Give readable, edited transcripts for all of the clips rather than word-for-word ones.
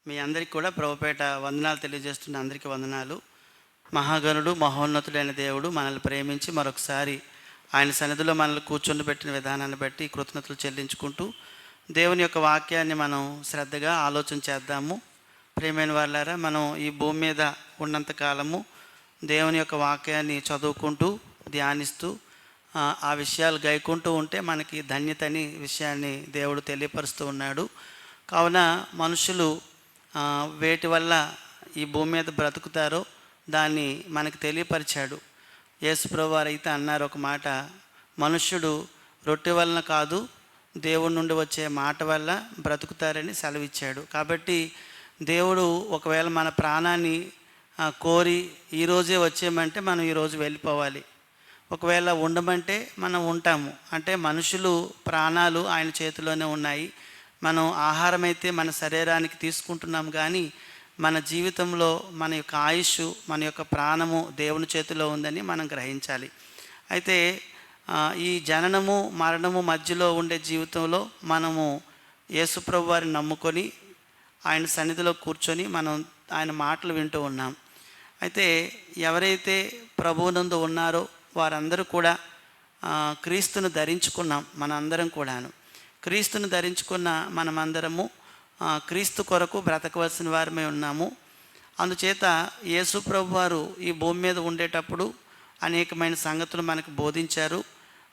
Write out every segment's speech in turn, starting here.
మీ అందరికీ కూడా ప్రభుపేట వందనాలు తెలియజేస్తున్న అందరికీ వందనాలు. మహాగణుడు మహోన్నతుడైన దేవుడు మనల్ని ప్రేమించి మరొకసారి ఆయన సన్నిధిలో మనల్ని కూర్చొని విధానాన్ని బట్టి కృతజ్ఞతలు చెల్లించుకుంటూ దేవుని యొక్క వాక్యాన్ని మనం శ్రద్ధగా ఆలోచన చేద్దాము. ప్రియమైన వాళ్ళారా, మనం ఈ భూమి మీద ఉన్నంత కాలము దేవుని యొక్క వాక్యాన్ని చదువుకుంటూ ధ్యానిస్తూ ఆ విషయాలు గైకుంటూ ఉంటే మనకి ధన్యతని విషయాన్ని దేవుడు తెలియపరుస్తూ ఉన్నాడు. కావున మనుషులు వేటి వల్ల ఈ భూమి మీద బ్రతుకుతారో దాన్ని మనకు తెలియపరిచాడు. యేసుప్రభువు వారు అయితే అన్నారు ఒక మాట, మనుష్యుడు రొట్టె వలన కాదు దేవుడి నుండి వచ్చే మాట వల్ల బ్రతుకుతారని సెలవిచ్చాడు. కాబట్టి దేవుడు ఒకవేళ మన ప్రాణాన్ని కోరి ఈరోజే వచ్చేయమంటే మనం ఈరోజు వెళ్ళిపోవాలి. ఒకవేళ ఉండమంటే మనం ఉంటాము. అంటే మనుషులు ప్రాణాలు ఆయన చేతిలోనే ఉన్నాయి. మనం ఆహారం అయితే మన శరీరానికి తీసుకుంటున్నాం, కానీ మన జీవితంలో మన యొక్క ఆయుష్, మన యొక్క ప్రాణము దేవుని చేతిలో ఉందని మనం గ్రహించాలి. అయితే ఈ జననము మరణము మధ్యలో ఉండే జీవితంలో మనము యేసుప్రభు వారిని నమ్ముకొని ఆయన సన్నిధిలో కూర్చొని మనం ఆయన మాటలు వింటూ ఉన్నాం. అయితే ఎవరైతే ప్రభువునందు ఉన్నారో వారందరూ కూడా క్రీస్తును ధరించుకున్నాం. మనందరం కూడాను క్రీస్తును ధరించుకున్న మనమందరము క్రీస్తు కొరకు బ్రతకవలసిన వారమే ఉన్నాము. అందుచేత యేసు ప్రభు వారు ఈ భూమి మీద ఉండేటప్పుడు అనేకమైన సంగతులు మనకు బోధించారు.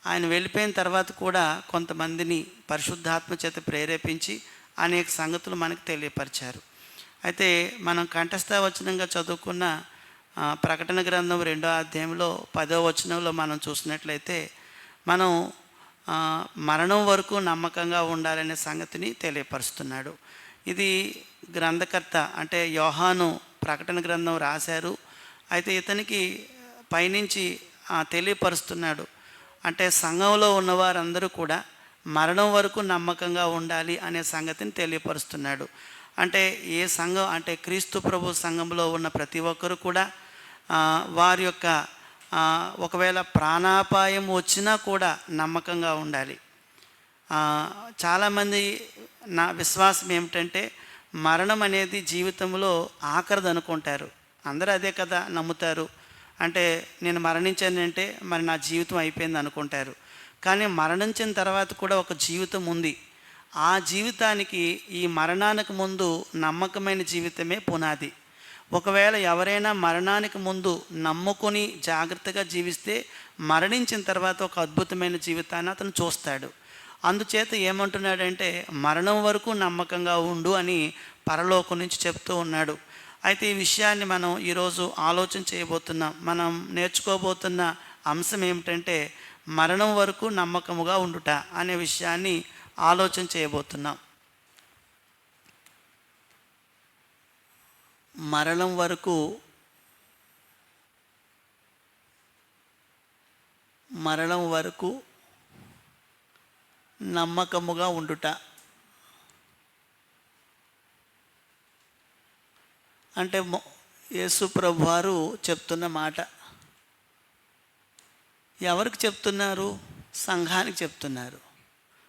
ఆయన వెళ్ళిపోయిన తర్వాత కూడా కొంతమందిని పరిశుద్ధాత్మ చేత ప్రేరేపించి అనేక సంగతులు మనకు తెలియపరిచారు. అయితే మనం కంఠస్థ వచనంగా చదువుకున్న ప్రకటన గ్రంథం 2వ అధ్యాయంలో 10వ వచనంలో మనం చూసినట్లయితే మనం మరణం వరకు నమ్మకంగా ఉండాలనే సంగతిని తెలియపరుస్తున్నాడు. ఇది గ్రంథకర్త అంటే యోహాను ప్రకటన గ్రంథం రాశారు. అయితే ఇతనికి పైనుంచి తెలియపరుస్తున్నాడు. అంటే సంఘంలో ఉన్నవారందరూ కూడా మరణం వరకు నమ్మకంగా ఉండాలి అనే సంగతిని తెలియపరుస్తున్నాడు. అంటే ఏ సంఘం అంటే క్రీస్తు ప్రభు సంఘంలో ఉన్న ప్రతి ఒక్కరు కూడా వారి యొక్క ఒకవేళ ప్రాణాపాయం వచ్చినా కూడా నమ్మకంగా ఉండాలి. చాలామంది నా విశ్వాసం ఏమిటంటే మరణం అనేది జీవితంలో ఆఖరిది అనుకుంటారు. అందరూ అదే కదా నమ్ముతారు. అంటే నేను మరణించానంటే మరి నా జీవితం అయిపోయింది అనుకుంటారు. కానీ మరణించిన తర్వాత కూడా ఒక జీవితం ఉంది. ఆ జీవితానికి ఈ మరణానికి ముందు నమ్మకమైన జీవితమే పునాది. ఒకవేళ ఎవరైనా మరణానికి ముందు నమ్ముకొని జాగ్రత్తగా జీవిస్తే మరణించిన తర్వాత ఒక అద్భుతమైన జీవితాన్ని అతను చూస్తాడు. అందుచేత ఏమంటున్నాడంటే మరణం వరకు నమ్మకంగా ఉండు అని పరలోకం నుంచి చెప్తూ ఉన్నాడు. అయితే ఈ విషయాన్ని మనం ఈరోజు ఆలోచన చేయబోతున్నాం. మనం నేర్చుకోబోతున్న అంశం ఏమిటంటే మరణం వరకు నమ్మకముగా ఉండుట అనే విషయాన్ని ఆలోచన చేయబోతున్నాం. మరణం వరకు నమ్మకముగా ఉండుట అంటే యేసు ప్రభు వారు చెప్తున్న మాట. ఎవరికి చెప్తున్నారు? సంఘానికి చెప్తున్నారు.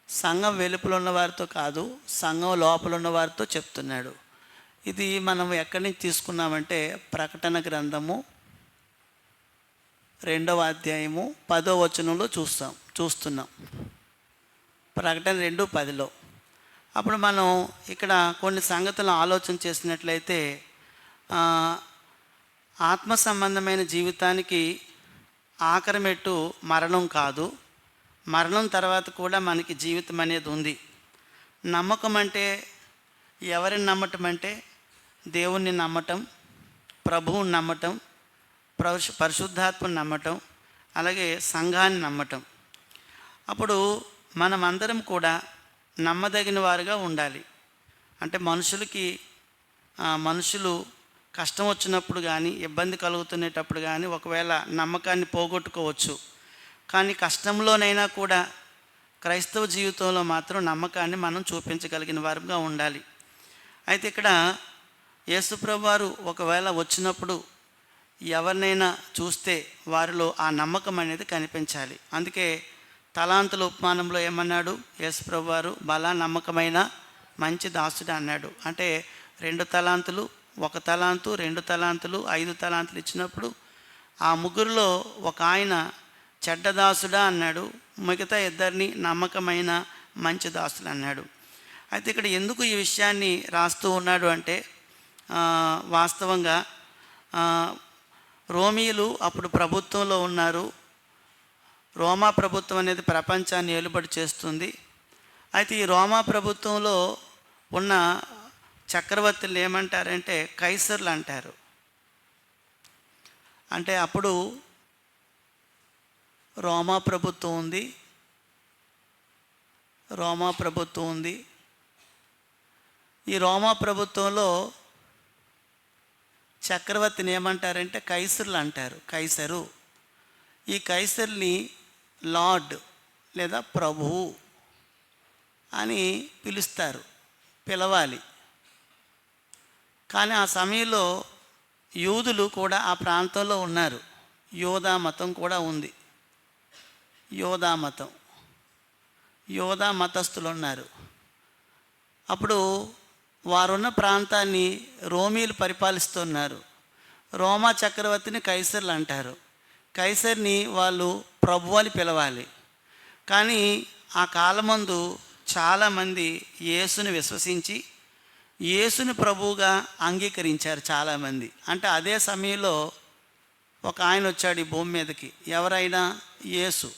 సంఘం వెలుపల ఉన్న వారితో కాదు, సంఘం లోపల ఉన్న వారితో చెప్తున్నాడు. ఇది మనం ఎక్కడి నుంచి తీసుకున్నామంటే ప్రకటన గ్రంథము 2వ అధ్యాయము 10వ వచనంలో చూస్తున్నాం. ప్రకటన 2:10లో. అప్పుడు మనం ఇక్కడ కొన్ని సంగతులను ఆలోచన చేసినట్లయితే ఆత్మ సంబంధమైన జీవితానికి ఆఖరి మెట్టు మరణం కాదు. మరణం తర్వాత కూడా మనకి జీవితం అనేది ఉంది. నమ్మకం అంటే ఎవరిని నమ్మటం అంటే దేవుణ్ణి నమ్మటం, ప్రభువుని నమ్మటం, పరిశుద్ధాత్మని నమ్మటం, అలాగే సంఘాన్ని నమ్మటం. అప్పుడు మనమందరం కూడా నమ్మదగిన వారుగా ఉండాలి. అంటే మనుషులు కష్టం వచ్చినప్పుడు కానీ ఇబ్బంది కలుగుతునేటప్పుడు కానీ ఒకవేళ నమ్మకాన్ని పోగొట్టుకోవచ్చు. కానీ కష్టంలోనైనా కూడా క్రైస్తవ జీవితంలో మాత్రం నమ్మకాన్ని మనం చూపించగలిగిన వారుగా ఉండాలి. అయితే ఇక్కడ యేసుప్రభు వారు ఒకవేళ వచ్చినప్పుడు ఎవరినైనా చూస్తే వారిలో ఆ నమ్మకం అనేది కనిపించాలి. అందుకే తలాంతుల ఉపమానంలో ఏమన్నాడు యేసుప్రభు వారు? బలా నమ్మకమైన మంచి దాసుడు అన్నాడు. అంటే 2 తలాంతులు, 1 తలాంతు, 2 తలాంతులు, 5 తలాంతులు ఇచ్చినప్పుడు ఆ ముగ్గురులో ఒక ఆయన చెడ్డదాసుడా అన్నాడు, మిగతా ఇద్దరిని నమ్మకమైన మంచి దాసులు అన్నాడు. అయితే ఇక్కడ ఎందుకు ఈ విషయాన్ని రాస్తూ ఉన్నాడు అంటే వాస్తవంగా రోమీయులు అప్పుడు ప్రభుత్వంలో ఉన్నారు. రోమా ప్రభుత్వం అనేది ప్రపంచాన్ని ఏలుబడి చేస్తుంది. అయితే ఈ రోమా ప్రభుత్వంలో ఉన్న చక్రవర్తులు ఏమంటారంటే కైసర్లు అంటారు. అంటే అప్పుడు రోమా ప్రభుత్వం ఉంది. ఈ రోమా ప్రభుత్వంలో చక్రవర్తిని ఏమంటారంటే కైసర్లు అంటారు. కైసరు. ఈ కైసర్ని లార్డ్ లేదా ప్రభువు అని పిలవాలి. కానీ ఆ సమయంలో యూదులు కూడా ఆ ప్రాంతంలో ఉన్నారు. యోధా మతం కూడా ఉంది. యోధా మతస్థులు ఉన్నారు. అప్పుడు వారున్న ప్రాంతాన్ని రోమీలు పరిపాలిస్తున్నారు. రోమా చక్రవర్తిని కైసర్లు అంటారు. కైసర్ని వాళ్ళు ప్రభు అని పిలవాలి. కానీ ఆ కాలమందు చాలామంది యేసుని విశ్వసించి యేసుని ప్రభువుగా అంగీకరించారు చాలామంది. అంటే అదే సమయంలో ఒక ఆయన వచ్చాడు ఈ భూమి మీదకి. ఎవరైనా యేసు.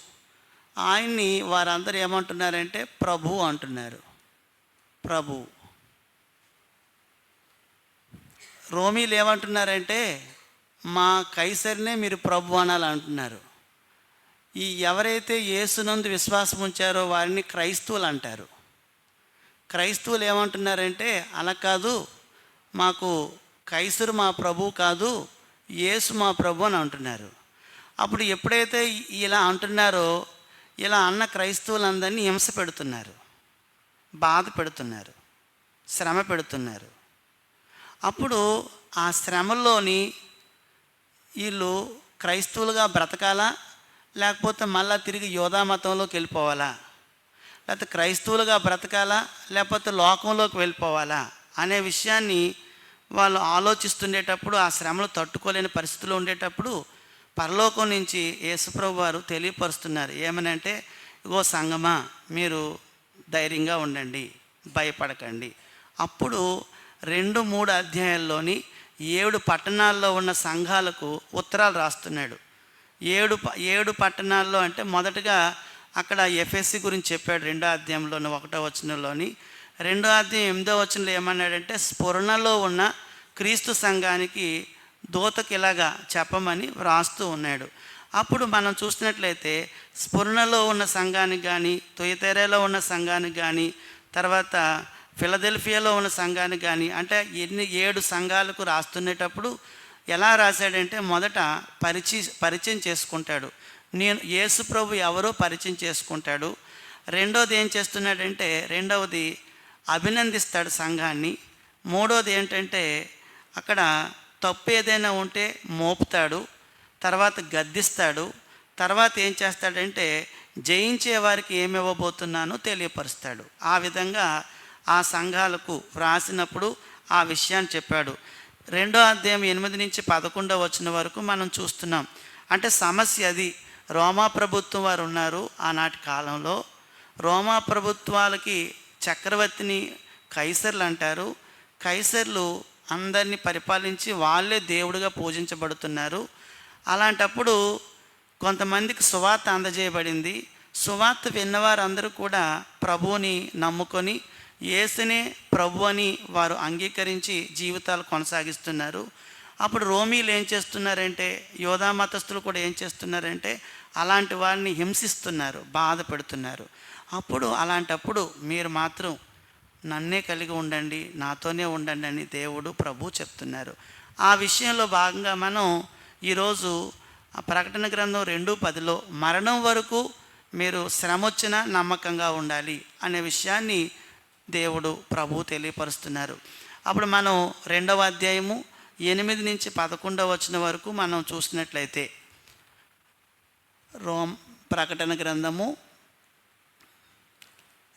ఆయన్ని వారందరూ ఏమంటున్నారంటే ప్రభు అంటున్నారు. ప్రభు. రోమీలు ఏమంటున్నారంటే మా కైసరినే మీరు ప్రభు అనాలి అంటున్నారు. ఈ ఎవరైతే యేసునందు విశ్వాసం ఉంచారో వారిని క్రైస్తవులు అంటారు. క్రైస్తవులు ఏమంటున్నారంటే అలా కాదు, మాకు కైసరు మా ప్రభు కాదు, యేసు మా ప్రభు అని అంటున్నారు. అప్పుడు ఎప్పుడైతే ఇలా అంటున్నారో ఇలా అన్న క్రైస్తవులందరినీ హింస పెడుతున్నారు, బాధ పెడుతున్నారు, శ్రమ పెడుతున్నారు. అప్పుడు ఆ శ్రమల్లోని వీళ్ళు క్రైస్తవులుగా బ్రతకాలా, లేకపోతే మళ్ళా తిరిగి యోధా మతంలోకి వెళ్ళిపోవాలా, లేకపోతే క్రైస్తవులుగా బ్రతకాలా, లేకపోతే లోకంలోకి వెళ్ళిపోవాలా అనే విషయాన్ని వాళ్ళు ఆలోచిస్తుండేటప్పుడు, ఆ శ్రమలు తట్టుకోలేని పరిస్థితుల్లో ఉండేటప్పుడు పరలోకం నుంచి యేసుప్రభు వారు తెలియపరుస్తున్నారు. ఏమనంటే, ఇగో సంగమా, మీరు ధైర్యంగా ఉండండి, భయపడకండి. అప్పుడు 2-3 అధ్యాయాల్లోని 7 పట్టణాల్లో ఉన్న సంఘాలకు ఉత్తరాలు రాస్తున్నాడు. 7 పట్టణాల్లో అంటే మొదటగా అక్కడ ఎఫెసీ గురించి చెప్పాడు 2వ అధ్యాయంలోని 1వ వచనంలోని. 2వ అధ్యాయం 8వ వచనంలో ఏమన్నాడంటే, స్ఫురణలో ఉన్న క్రీస్తు సంఘానికి దూతకి ఇలాగా చెప్పమని వ్రాస్తూ ఉన్నాడు. అప్పుడు మనం చూసినట్లయితే స్ఫురణలో ఉన్న సంఘానికి కానీ, తుయతెరలో ఉన్న సంఘానికి కానీ, తర్వాత ఫిలదెల్ఫియాలో ఉన్న సంఘానికి కానీ, అంటే 7 సంఘాలకు రాస్తునేటప్పుడు ఎలా రాశాడంటే మొదట పరిచయం చేసుకుంటాడు. నేను యేసు ప్రభు ఎవరో పరిచయం చేసుకుంటాడు. రెండోది ఏం చేస్తున్నాడంటే, రెండవది అభినందిస్తాడు సంఘాన్ని. మూడోది ఏంటంటే అక్కడ తప్పు ఏదైనా ఉంటే మోపుతాడు, తర్వాత గద్దిస్తాడు, తర్వాత ఏం చేస్తాడంటే జయించే వారికి ఏమి ఇవ్వబోతున్నానో తెలియపరుస్తాడు. ఆ విధంగా ఆ సంఘాలకు వ్రాసినప్పుడు ఆ విషయాన్ని చెప్పాడు. 2వ అధ్యాయం 8 నుంచి 11 వచనం వరకు మనం చూస్తున్నాం. అంటే సమస్య అది. రోమా ప్రభుత్వం వారు ఉన్నారు ఆనాటి కాలంలో. రోమా ప్రభుత్వాలకి చక్రవర్తిని కైసర్లు అంటారు. కైసర్లు అందరినీ పరిపాలించి వాళ్ళే దేవుడిగా పూజించబడుతున్నారు. అలాంటప్పుడు కొంతమందికి సువార్త అందజేయబడింది. సువార్త విన్నవారందరూ కూడా ప్రభువుని నమ్ముకొని యేసునే ప్రభు అని వారు అంగీకరించి జీవితాలు కొనసాగిస్తున్నారు. అప్పుడు రోమీలు ఏం చేస్తున్నారంటే, యోధా మతస్థులు కూడా ఏం చేస్తున్నారంటే అలాంటి వారిని హింసిస్తున్నారు, బాధ పెడుతున్నారు. అలాంటప్పుడు మీరు మాత్రం నన్నే కలిగి ఉండండి, నాతోనే ఉండండి అని దేవుడు ప్రభు చెప్తున్నారు. ఆ విషయంలో భాగంగా మనం ఈరోజు ప్రకటన గ్రంథం 2:10లో మరణం వరకు మీరు శ్రమ వచ్చినా నమ్మకంగా ఉండాలి అనే విషయాన్ని దేవుడు ప్రభు తెలియపరుస్తున్నారు. అప్పుడు మనం 2వ అధ్యాయము 8 నుంచి 11 వచనం వరకు మనం చూసినట్లయితే, ప్రకటన గ్రంథము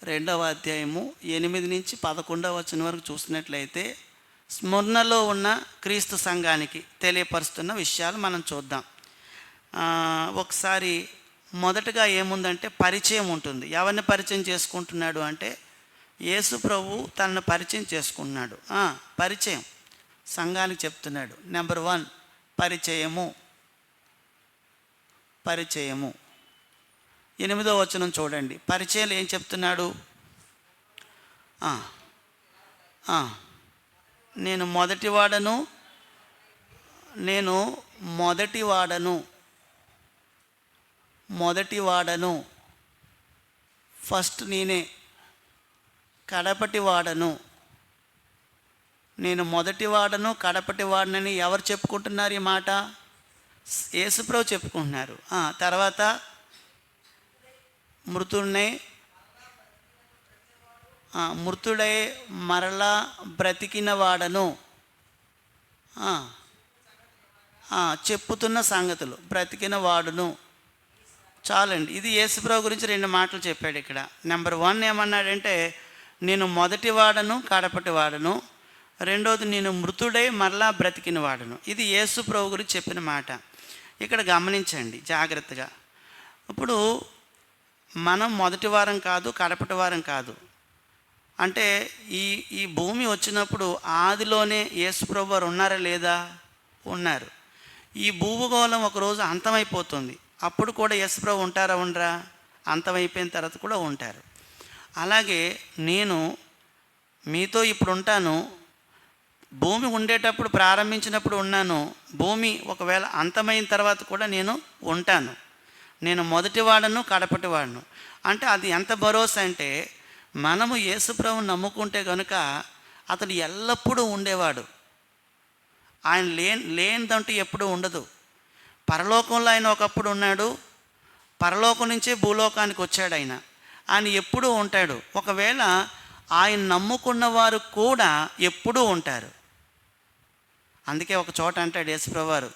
2వ అధ్యాయము 8 నుంచి 11 వచనం వరకు చూసినట్లయితే స్ముర్నలో ఉన్న క్రీస్తు సంఘానికి తెలియపరుస్తున్న విషయాలు మనం చూద్దాం. ఒకసారి మొదటగా ఏముందంటే పరిచయం ఉంటుంది. ఎవరిని పరిచయం చేసుకుంటున్నాడు అంటే యేసు ప్రభు తనను పరిచయం చేసుకుంటున్నాడు. పరిచయం సంఘానికి చెప్తున్నాడు. నెంబర్ 1 పరిచయము. 8వ వచనం చూడండి. పరిచయం ఏం చెప్తున్నాడు? నేను మొదటివాడను, ఫస్ట్ నేనే, కడపటి వాడను. నేను మొదటివాడను, కడపటి వాడనని ఎవరు చెప్పుకుంటున్నారు ఈ మాట? యేసుప్రభు చెప్పుకుంటున్నారు. తర్వాత మృతుడై మరలా బ్రతికిన వాడను. చెప్పుతున్న సంగతులు బ్రతికిన వాడును. చాలండి. ఇది యేసుప్రభు గురించి 2 మాటలు చెప్పాడు ఇక్కడ. నెంబర్ 1 ఏమన్నాడంటే నేను మొదటి వాడను, కడపటి వాడను. రెండోది నేను మృతుడై మరలా బ్రతికిన వాడను. ఇది యేసుప్రభు గురించి చెప్పిన మాట. ఇక్కడ గమనించండి జాగ్రత్తగా. ఇప్పుడు మనం మొదటి వారం కాదు, కడపటి వారం కాదు. అంటే ఈ భూమి వచ్చినప్పుడు ఆదిలోనే యేసుప్రభు వారు ఉన్నారా లేదా? ఉన్నారు. ఈ భూగోళం ఒకరోజు అంతమైపోతుంది. అప్పుడు కూడా యేసుప్రభు ఉంటారా? ఉండరా? అంతమైపోయిన తర్వాత కూడా ఉంటారు. అలాగే నేను మీతో ఇప్పుడు ఉంటాను. భూమి ఉండేటప్పుడు ప్రారంభించినప్పుడు ఉన్నాను. భూమి ఒకవేళ అంతమైన తర్వాత కూడా నేను ఉంటాను. నేను మొదటి వాడను, కడపటి వాడను. అంటే అది ఎంత భరోసా అంటే మనము యేసుప్రభుని నమ్ముకుంటే కనుక అతడు ఎల్లప్పుడూ ఉండేవాడు. ఆయన లేనిదంటూ ఎప్పుడూ ఉండదు. పరలోకంలో ఆయన ఒకప్పుడు ఉన్నాడు. పరలోకం నుంచే భూలోకానికి వచ్చాడు ఆయన ఎప్పుడూ ఉంటాడు. ఒకవేళ ఆయన నమ్ముకున్న వారు కూడా ఎప్పుడూ ఉంటారు. అందుకే ఒక చోట అంటాడు యేసుప్రభు వారు,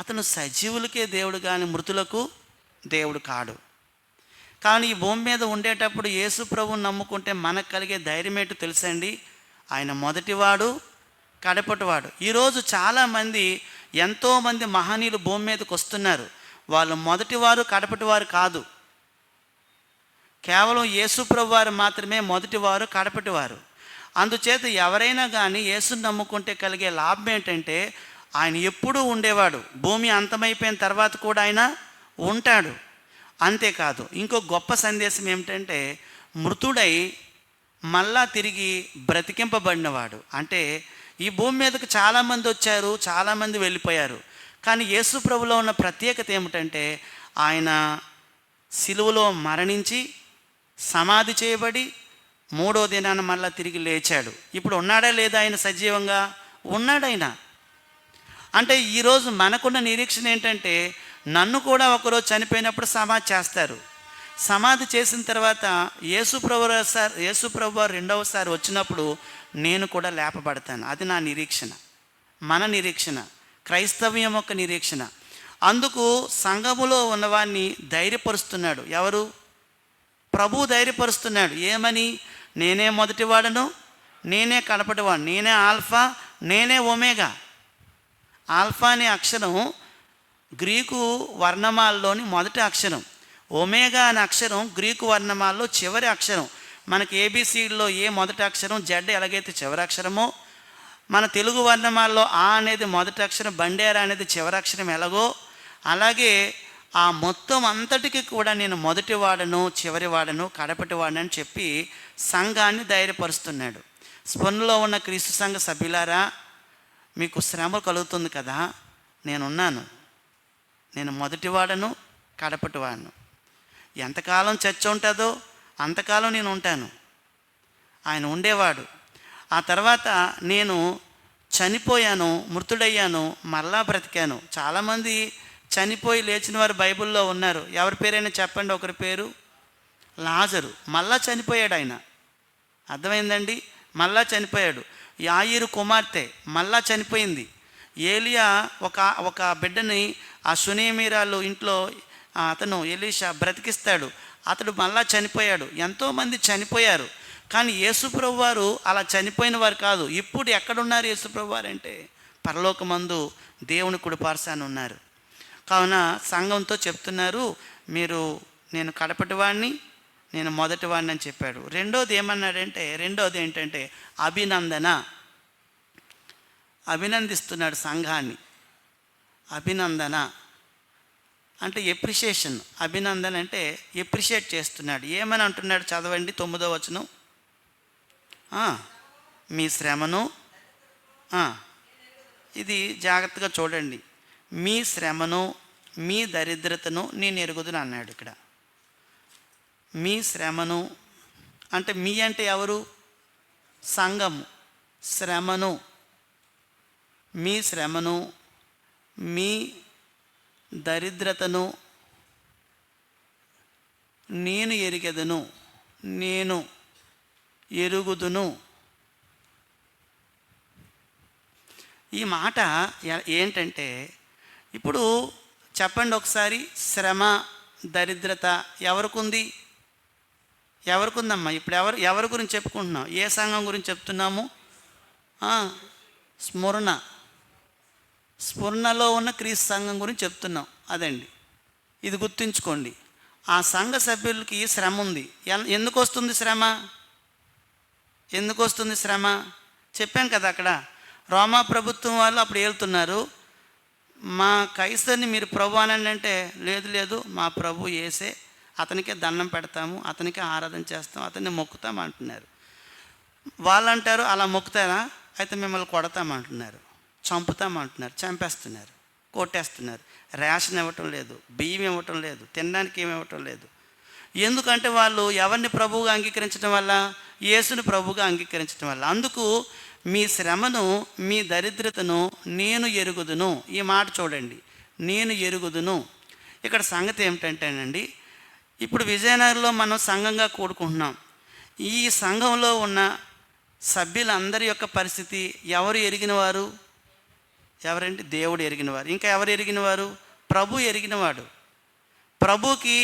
అతను సజీవులకే దేవుడు కానీ మృతులకు దేవుడు కాడు. కానీ ఈ భూమి మీద ఉండేటప్పుడు యేసుప్రభుని నమ్ముకుంటే మనకు కలిగే ధైర్యం ఏంటో తెలుసండి? ఆయన మొదటివాడు, కడపటివాడు. ఈరోజు చాలామంది, ఎంతోమంది మహనీయులు భూమి మీదకి వస్తున్నారు. వాళ్ళు మొదటివారు, కడపటివారు కాదు. కేవలం యేసుప్రభు వారు మాత్రమే మొదటివారు, కడపటివారు. అందుచేత ఎవరైనా కానీ యేసుని నమ్ముకుంటే కలిగే లాభం ఏంటంటే ఆయన ఎప్పుడూ ఉండేవాడు. భూమి అంతమైపోయిన తర్వాత కూడా ఆయన ఉంటాడు. అంతేకాదు, ఇంకో గొప్ప సందేశం ఏమిటంటే మృతుడై మళ్ళా తిరిగి బ్రతికింపబడినవాడు. అంటే ఈ భూమి మీదకి చాలామంది వచ్చారు, చాలామంది వెళ్ళిపోయారు. కానీ యేసు ప్రభులో ఉన్న ప్రత్యేకత ఏమిటంటే ఆయన సిలువలో మరణించి సమాధి చేయబడి 3వ దినాన మళ్ళా తిరిగి లేచాడు. ఇప్పుడు ఉన్నాడా లేదా? ఆయన సజీవంగా ఉన్నాడైనా. అంటే ఈరోజు మనకున్న నిరీక్షణ ఏంటంటే నన్ను కూడా ఒకరోజు చనిపోయినప్పుడు సమాధి చేస్తారు. సమాధి చేసిన తర్వాత యేసుప్రభు 2వసారి వచ్చినప్పుడు నేను కూడా లేపబడతాను. అది నా నిరీక్షణ, మన నిరీక్షణ, క్రైస్తవ్యం యొక్క నిరీక్షణ. అందుకు సంఘములో ఉన్నవాడిని ధైర్యపరుస్తున్నాడు. ఎవరు? ప్రభు ధైర్యపరుస్తున్నాడు. ఏమని? నేనే మొదటివాడను, నేనే కడపటివాడు, నేనే ఆల్ఫా, నేనే ఒమేగా. ఆల్ఫా అనే అక్షరం గ్రీకు వర్ణమాలలోని మొదటి అక్షరం. ఒమేగా అనే అక్షరం గ్రీకు వర్ణమాలలో చివరి అక్షరం. మనకి ఏబిసిలో ఏ మొదటి అక్షరం, జెడ్ ఎలాగైతే చివరి అక్షరమో, మన తెలుగు వర్ణమాలలో ఆ అనేది మొదటి అక్షరం, బండేరా అనేది చివరి అక్షరం ఎలాగో, అలాగే ఆ మొత్తం అంతటికి కూడా నేను మొదటి వాడను, చివరి వాడను, కడపటి వాడను అని చెప్పి సంఘాన్ని ధైర్యపరుస్తున్నాడు. స్పర్ణలో ఉన్న క్రీస్తు సంఘ సభ్యులారా, మీకు శ్రమ కలుగుతుంది కదా, నేనున్నాను. నేను మొదటి వాడను, కడపటి వాడను. ఎంతకాలం చర్చ ఉంటుందో అంతకాలం నేను ఉంటాను. ఆయన ఉండేవాడు. ఆ తర్వాత నేను చనిపోయాను, మృతుడయ్యాను, మరలా బ్రతికాను. చాలామంది చనిపోయి లేచిన వారు బైబిల్లో ఉన్నారు. ఎవరి పేరైనా చెప్పండి. ఒకరి పేరు లాజరు. మళ్ళా చనిపోయాడు ఆయన. అర్థమైందండి? మళ్ళా చనిపోయాడు. యాయిరు కుమార్తె మళ్ళా చనిపోయింది. ఏలియా ఒక బిడ్డని ఆ సునేమీరాలు ఇంట్లో అతను ఎలీషా బ్రతికిస్తాడు. అతడు మళ్ళా చనిపోయాడు. ఎంతోమంది చనిపోయారు. కానీ యేసుప్రభు వారు అలా చనిపోయిన వారు కాదు. ఇప్పుడు ఎక్కడున్నారు యేసుప్రభు వారు అంటే పరలోకమందు దేవుని కుడిపార్శ్వాన ఉన్నారు. కావున సంఘంతో చెప్తున్నారు, మీరు నేను కడపటి వాడిని, నేను మొదటి వాడిని అని చెప్పాడు. రెండోది ఏమన్నాడంటే, రెండోది ఏంటంటే అభినందిస్తున్నాడు సంఘాన్ని. అభినందన అంటే ఎప్రిషియేషన్. అభినందన అంటే ఎప్రిషియేట్ చేస్తున్నాడు. ఏమని అంటున్నాడు చదవండి 9వ వచనం. మీ శ్రమను, ఇది జాగ్రత్తగా చూడండి, మీ శ్రమను మీ దరిద్రతను నేను ఎరుగుదును అన్నాడు. ఇక్కడ మీ శ్రమను అంటే మీ అంటే ఎవరు? సంఘము. శ్రమను, మీ శ్రమను మీ దరిద్రతను నేను ఎరిగెదను, నేను ఎరుగుదును. ఈ మాట ఏంటంటే, ఇప్పుడు చెప్పండి ఒకసారి, శ్రమ దరిద్రత ఎవరికుంది? ఎవరికుందమ్మా? ఇప్పుడు ఎవరి గురించి చెప్పుకుంటున్నాం? ఏ సంఘం గురించి చెప్తున్నాము? స్ఫురణలో ఉన్న క్రీస్తు సంఘం గురించి చెప్తున్నాం. అదండి, ఇది గుర్తుంచుకోండి. ఆ సంఘ సభ్యులకి శ్రమ ఉంది. ఎందుకు వస్తుంది శ్రమ? ఎందుకు వస్తుంది శ్రమ? చెప్పాం కదా, అక్కడ రోమా ప్రభుత్వం వాళ్ళు అప్పుడు వెళ్తున్నారు. మా కైసర్ని మీరు ప్రభు అనండి అంటే, లేదు లేదు మా ప్రభు యేసే, అతనికే దండం పెడతాము, అతనికే ఆరాధన చేస్తాం, అతన్ని మొక్కుతాం అంటున్నారు. వాళ్ళు అంటారు, అలా మొక్కుతారా? అయితే మిమ్మల్ని కొడతామంటున్నారు, చంపుతామంటున్నారు, చంపేస్తున్నారు, కొట్టేస్తున్నారు. రేషన్ ఇవ్వటం లేదు, బియ్యం ఇవ్వటం లేదు, తినడానికి ఏమి ఇవ్వటం లేదు. ఎందుకంటే వాళ్ళు ఎవరిని ప్రభువుగా అంగీకరించడం వల్ల? యేసుని ప్రభువుగా అంగీకరించడం వల్ల. అందుకు మీ శ్రమను మీ దరిద్రతను నేను ఎరుగుదును. ఈ మాట చూడండి, నేను ఎరుగుదును. ఇక్కడ సంగతి ఏమిటంటేనండి, ఇప్పుడు విజయనగరంలో మనం సంఘంగా కూడుకుంటున్నాం. ఈ సంఘంలో ఉన్న సభ్యులందరి యొక్క పరిస్థితి ఎవరు ఎరిగినవారు? ఎవరండి? దేవుడు ఎరిగినవారు. ఇంకా ఎవరు ఎరిగినవారు? ప్రభు ఎరిగినవాడు. ప్రభుకి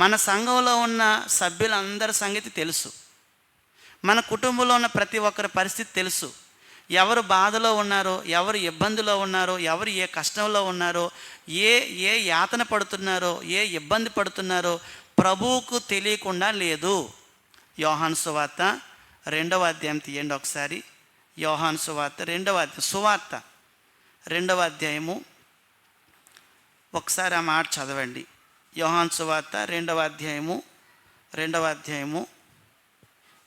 మన సంఘంలో ఉన్న సభ్యులందరి సంగతి తెలుసు. మన కుటుంబంలో ఉన్న ప్రతి ఒక్కరి పరిస్థితి తెలుసు. ఎవరు బాధలో ఉన్నారో, ఎవరు ఇబ్బందిలో ఉన్నారో, ఎవరు ఏ కష్టంలో ఉన్నారో, ఏ యాతన పడుతున్నారో, ఏ ఇబ్బంది పడుతున్నారో ప్రభువుకు తెలియకుండా లేదు. యోహాను సువార్త 2వ అధ్యాయం తీయండి ఒకసారి. యోహాను సువార్త 2వ అధ్యాయం, సువార్త 2వ అధ్యాయము ఒకసారి ఆ మాట చదవండి. యోహాను సువార్త 2వ అధ్యాయము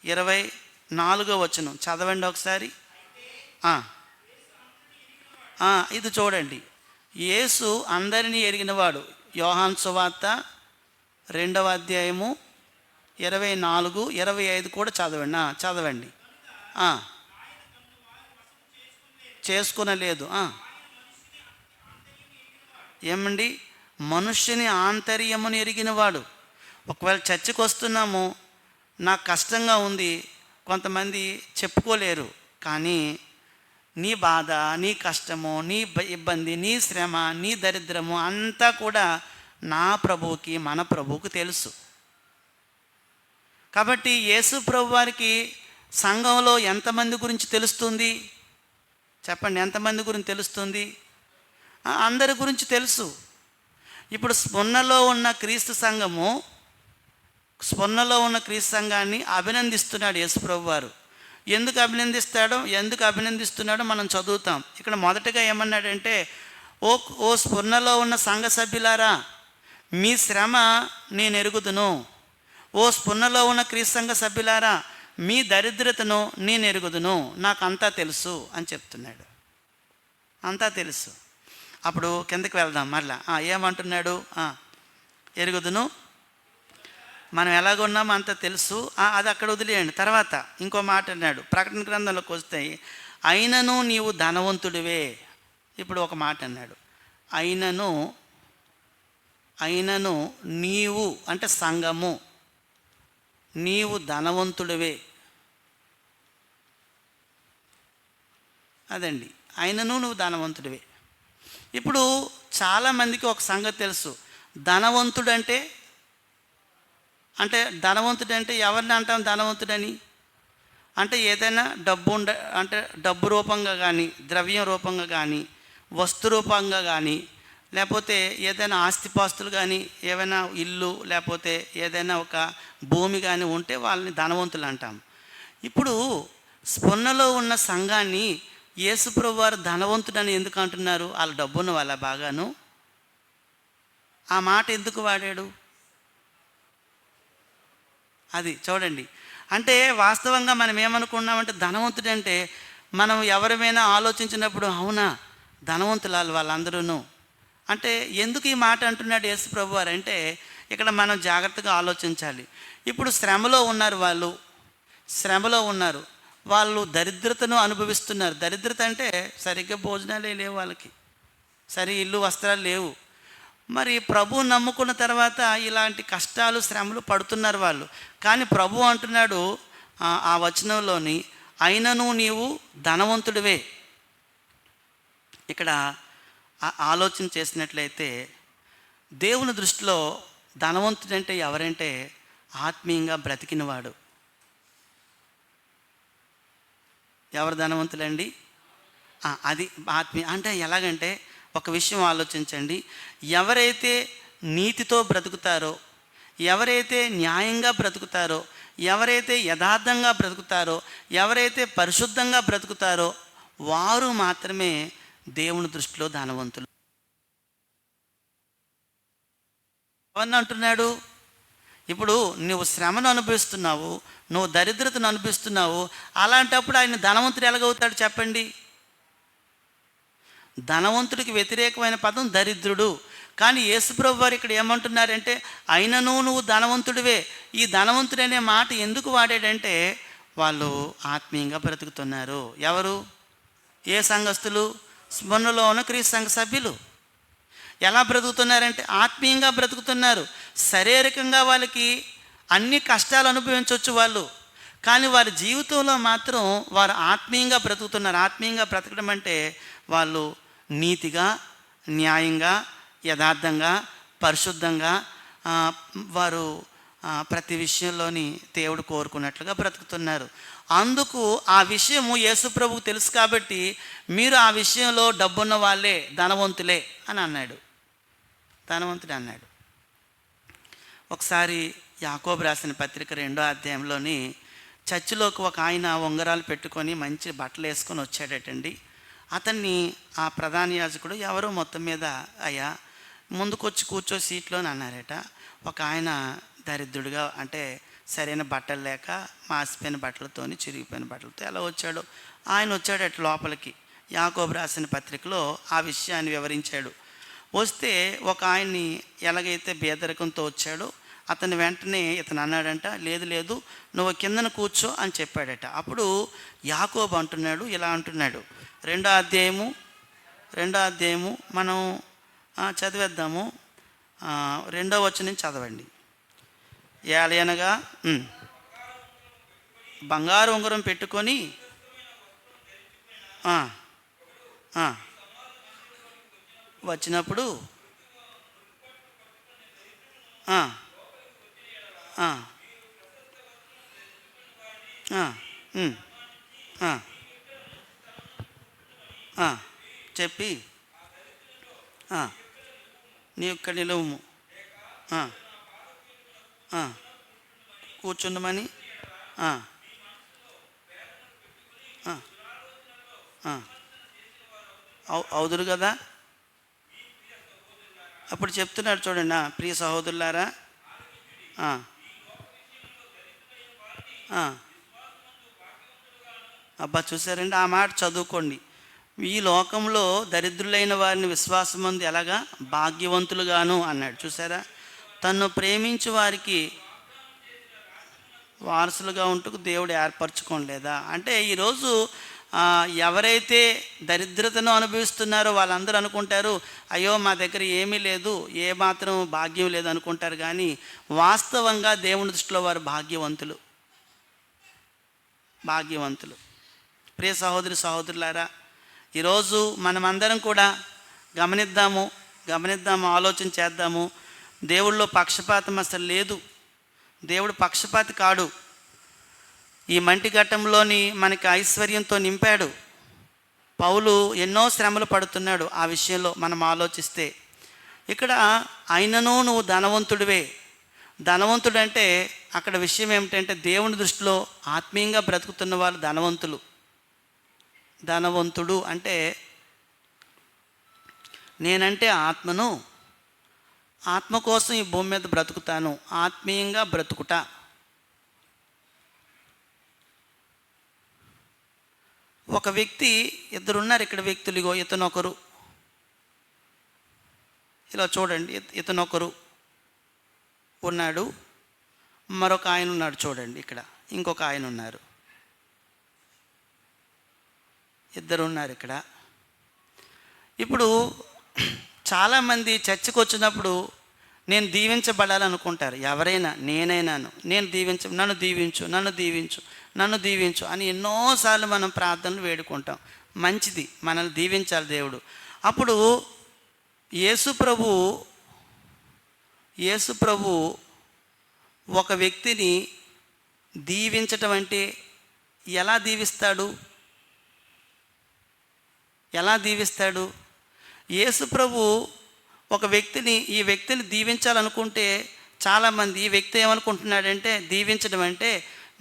24వ వచనం చదవండి ఒకసారి. ఇది చూడండి, యేసు అందరినీ ఎరిగినవాడు. యోహాను సువార్త 2వ అధ్యాయము 24, 25 కూడా చదవండి. చేసుకునలేదు. ఏమండి? మనుష్యుని ఆంతర్యమును ఎరిగినవాడు. ఒకవేళ చర్చకు వస్తున్నాము, నాకు కష్టంగా ఉంది, కొంతమంది చెప్పుకోలేరు, కానీ నీ బాధ, నీ కష్టము, నీ ఇబ్బంది, నీ శ్రమ, నీ దరిద్రము అంతా కూడా నా ప్రభువుకి, మన ప్రభువుకు తెలుసు. కాబట్టి యేసు ప్రభు వారికి సంఘంలో ఎంతమంది గురించి తెలుస్తుంది? చెప్పండి, ఎంతమంది గురించి తెలుస్తుంది? అందరి గురించి తెలుసు. ఇప్పుడు స్ఫురణలో ఉన్న క్రీస్తు సంఘాన్ని అభినందిస్తున్నాడు యేసు ప్రభు వారు. ఎందుకు అభినందిస్తున్నాడో మనం చదువుతాం. ఇక్కడ మొదటగా ఏమన్నాడంటే, ఓ స్ఫురణలో ఉన్న సంఘ సభ్యులారా, మీ శ్రమ నేను ఎరుగుదును. ఓ స్ఫురణలో ఉన్న క్రీస్తు సంఘ సభ్యులారా, మీ దరిద్రతను నేను ఎరుగుదును, నాకు అంతా తెలుసు అని చెప్తున్నాడు. అంతా తెలుసు. అప్పుడు కిందకి వెళ్దాం మళ్ళా. ఏమంటున్నాడు? ఎరుగుదును, మనం ఎలాగున్నామో అంత తెలుసు, అది అక్కడ వదిలేయండి. తర్వాత ఇంకో మాట అన్నాడు, ప్రకటన గ్రంథంలోకి వస్తే, అయినను నీవు ధనవంతుడివే. ఇప్పుడు ఒక మాట అన్నాడు, అయినను నీవు అంటే సంఘము, నీవు ధనవంతుడివే. అదండి, అయినను నువ్వు ధనవంతుడివే. ఇప్పుడు చాలామందికి ఒక సంగతి తెలుసు, ధనవంతుడంటే ఎవరిని అంటాం ధనవంతుడని? అంటే ఏదైనా అంటే డబ్బు రూపంగా కానీ, ద్రవ్యం రూపంగా కానీ, వస్తు రూపంగా కానీ, లేకపోతే ఏదైనా ఆస్తిపాస్తులు కానీ, ఏమైనా ఇల్లు లేకపోతే ఏదైనా ఒక భూమి కానీ ఉంటే వాళ్ళని ధనవంతులు అంటాం. ఇప్పుడు స్పృహలో ఉన్న సంఘాన్ని యేసుప్రభు వారు ధనవంతుడని ఎందుకు అంటున్నారు? వాళ్ళ డబ్బున్న వాళ్ళ బాగాను ఆ మాట ఎందుకు వాడాడు? అది చూడండి. అంటే వాస్తవంగా మనం ఏమనుకున్నామంటే ధనవంతుడంటే మనం ఎవరిమైనా ఆలోచించినప్పుడు అవునా ధనవంతులాలు వాళ్ళందరూ అంటే ఎందుకు ఈ మాట అంటున్నాడు యేసు ప్రభు వారు అంటే ఇక్కడ మనం జాగ్రత్తగా ఆలోచించాలి. ఇప్పుడు శ్రమలో ఉన్నారు, శ్రమలో ఉన్నారు, వాళ్ళు దరిద్రతను అనుభవిస్తున్నారు. దరిద్రత అంటే సరిగ్గా భోజనాలే లేవు, వాళ్ళకి సరి ఇల్లు వస్త్రాలు లేవు. మరి ప్రభు నమ్ముకున్న తర్వాత ఇలాంటి కష్టాలు శ్రమలు పడుతున్నారు వాళ్ళు. కానీ ప్రభు అంటున్నాడు ఆ వచనంలోని, అయినను నీవు ధనవంతుడివే. ఇక్కడ ఆలోచన చేసినట్లయితే దేవుని దృష్టిలో ధనవంతుడంటే ఎవరంటే ఆత్మీయంగా బ్రతికినవాడు. ఎవరు ధనవంతులండి? అది ఆత్మీయ అంటే ఎలాగంటే ఒక విషయం ఆలోచించండి. ఎవరైతే నీతితో బ్రతుకుతారో, ఎవరైతే న్యాయంగా బ్రతుకుతారో, ఎవరైతే యథార్థంగా బ్రతుకుతారో, ఎవరైతే పరిశుద్ధంగా బ్రతుకుతారో వారు మాత్రమే దేవుని దృష్టిలో ధనవంతులు. ఎవరిని అంటున్నాడు? ఇప్పుడు నువ్వు శ్రమను అనుభవిస్తున్నావు, నువ్వు దరిద్రతను అనుభవిస్తున్నావు, అలాంటప్పుడు ఆయన ధనవంతుడు ఎలాగవుతాడు చెప్పండి? ధనవంతుడికి వ్యతిరేకమైన పదం దరిద్రుడు. కానీ యేసుప్రభు వారు ఇక్కడ ఏమంటున్నారంటే అయినను నువ్వు ధనవంతుడివే. ఈ ధనవంతుడు అనే మాట ఎందుకు వాడాడంటే వాళ్ళు ఆత్మీయంగా బ్రతుకుతున్నారు. ఎవరు? ఏ సంఘస్థులు? స్మరణలో ఉన్న క్రీస్తు సంఘ సభ్యులు. ఎలా బ్రతుకుతున్నారంటే ఆత్మీయంగా బ్రతుకుతున్నారు. శారీరకంగా వాళ్ళకి అన్ని కష్టాలు అనుభవించవచ్చు వాళ్ళు, కానీ వారి జీవితంలో మాత్రం వారు ఆత్మీయంగా బ్రతుకుతున్నారు. ఆత్మీయంగా బ్రతకడం అంటే వాళ్ళు నీతిగా, న్యాయంగా, యథార్థంగా, పరిశుద్ధంగా వారు ప్రతి విషయంలోని దేవుడు కోరుకున్నట్లుగా బ్రతుకుతున్నారు. అందుకు ఆ విషయము యేసుప్రభుకు తెలుసు కాబట్టి మీరు ఆ విషయంలో డబ్బున్న వాళ్ళే ధనవంతులే అని అన్నాడు. ధనవంతుడే అన్నాడు. ఒకసారి యాకోబు రాసిన పత్రిక 2వ అధ్యాయంలోని చర్చిలోకి ఒక ఆయన ఉంగరాలు పెట్టుకొని మంచి బట్టలు వేసుకొని వచ్చాడటండి. అతన్ని ఆ ప్రధాన యాజకుడు ఎవరో మొత్తం మీద అయ్యా ముందుకొచ్చి కూర్చో సీట్లో అని అన్నారట. ఒక ఆయన దరిద్రుడిగా అంటే సరైన బట్టలు లేక మాసిపోయిన బట్టలతోని చిరిగిపోయిన బట్టలతో ఎలా వచ్చాడు ఆయన వచ్చాడట లోపలికి. యాకోబు రాసిన పత్రికలో ఆ విషయాన్ని వివరించాడు. వస్తే ఒక ఆయన్ని ఎలాగైతే బేదరికంతో వచ్చాడో అతని వెంటనే ఇతను అన్నాడంట, లేదు నువ్వు కిందన కూర్చో అని చెప్పాడట. అప్పుడు యాకోబు అంటున్నాడు, ఇలా అంటున్నాడు. 2వ అధ్యాయము మనం చదివేద్దాము. 2వ వచనం చదవండి. ఏలయనగా బంగారు ఉంగరం పెట్టుకొని వచ్చినప్పుడు చెప్పి నీ యొక్క నిలువము కూర్చుండమని అవుదురు కదా. అప్పుడు చెప్తున్నాడు చూడండి, ప్రియ సహోదరులారా, అబ్బా చూసారండి ఆ మాట చదువుకోండి. ఈ లోకంలో దరిద్రులైన వారిని విశ్వాసం ఉంది ఎలాగా భాగ్యవంతులుగాను అన్నాడు. చూసారా, తన్ను ప్రేమించు వారికి వారసులుగా ఉంటూ దేవుడు ఏర్పరచుకోలేదా అంటే ఈరోజు ఎవరైతే దరిద్రతను అనుభవిస్తున్నారో వాళ్ళందరూ అనుకుంటారు అయ్యో మా దగ్గర ఏమీ లేదు, ఏ మాత్రం భాగ్యం లేదు అనుకుంటారు. కానీ వాస్తవంగా దేవుని దృష్టిలో వారు భాగ్యవంతులు. ప్రియ సహోదరులారా, ఈరోజు మనమందరం కూడా గమనిద్దాము, ఆలోచన చేద్దాము. దేవుళ్ళో పక్షపాతం అసలు లేదు. దేవుడు పక్షపాతి కాడు. ఈ మంటి ఘట్టంలోని మనకి ఐశ్వర్యంతో నింపాడు. పౌలు ఎన్నో శ్రమలు పడుతున్నాడు ఆ విషయంలో మనం ఆలోచిస్తే. ఇక్కడ అయినను నువ్వు ధనవంతుడివే. ధనవంతుడు అంటే అక్కడ విషయం ఏమిటంటే దేవుని దృష్టిలో ఆత్మీయంగా బ్రతుకుతున్న వాళ్ళు ధనవంతులు. ధనవంతుడు అంటే నేనంటే ఆత్మను, ఆత్మ కోసం ఈ భూమి మీద బ్రతుకుతాను, ఆత్మీయంగా బ్రతుకుట. ఒక వ్యక్తి, ఇద్దరున్నారు ఇక్కడ వ్యక్తులు. ఇగో ఇతనొకరు, ఇలా చూడండి, ఇతనొకరు ఉన్నాడు, మరొక ఆయన ఉన్నాడు. చూడండి ఇక్కడ ఇంకొక ఆయన ఉన్నారు, ఇద్దరు ఉన్నారు ఇక్కడ. ఇప్పుడు చాలామంది చర్చకు వచ్చినప్పుడు నేను దీవించబడాలనుకుంటారు. ఎవరైనా, నేనైనాను, నన్ను దీవించు, నన్ను దీవించు, నన్ను దీవించు అని ఎన్నోసార్లు మనం ప్రార్థనలు వేడుకుంటాం. మంచిది, మనల్ని దీవించాలి దేవుడు. అప్పుడు యేసు ప్రభు ఒక వ్యక్తిని దీవించటం అంటే ఎలా దీవిస్తాడు? యేసు ప్రభు ఒక వ్యక్తిని, ఈ వ్యక్తిని దీవించాలనుకుంటే చాలామంది ఈ వ్యక్తి ఏమనుకుంటున్నాడంటే, దీవించడం అంటే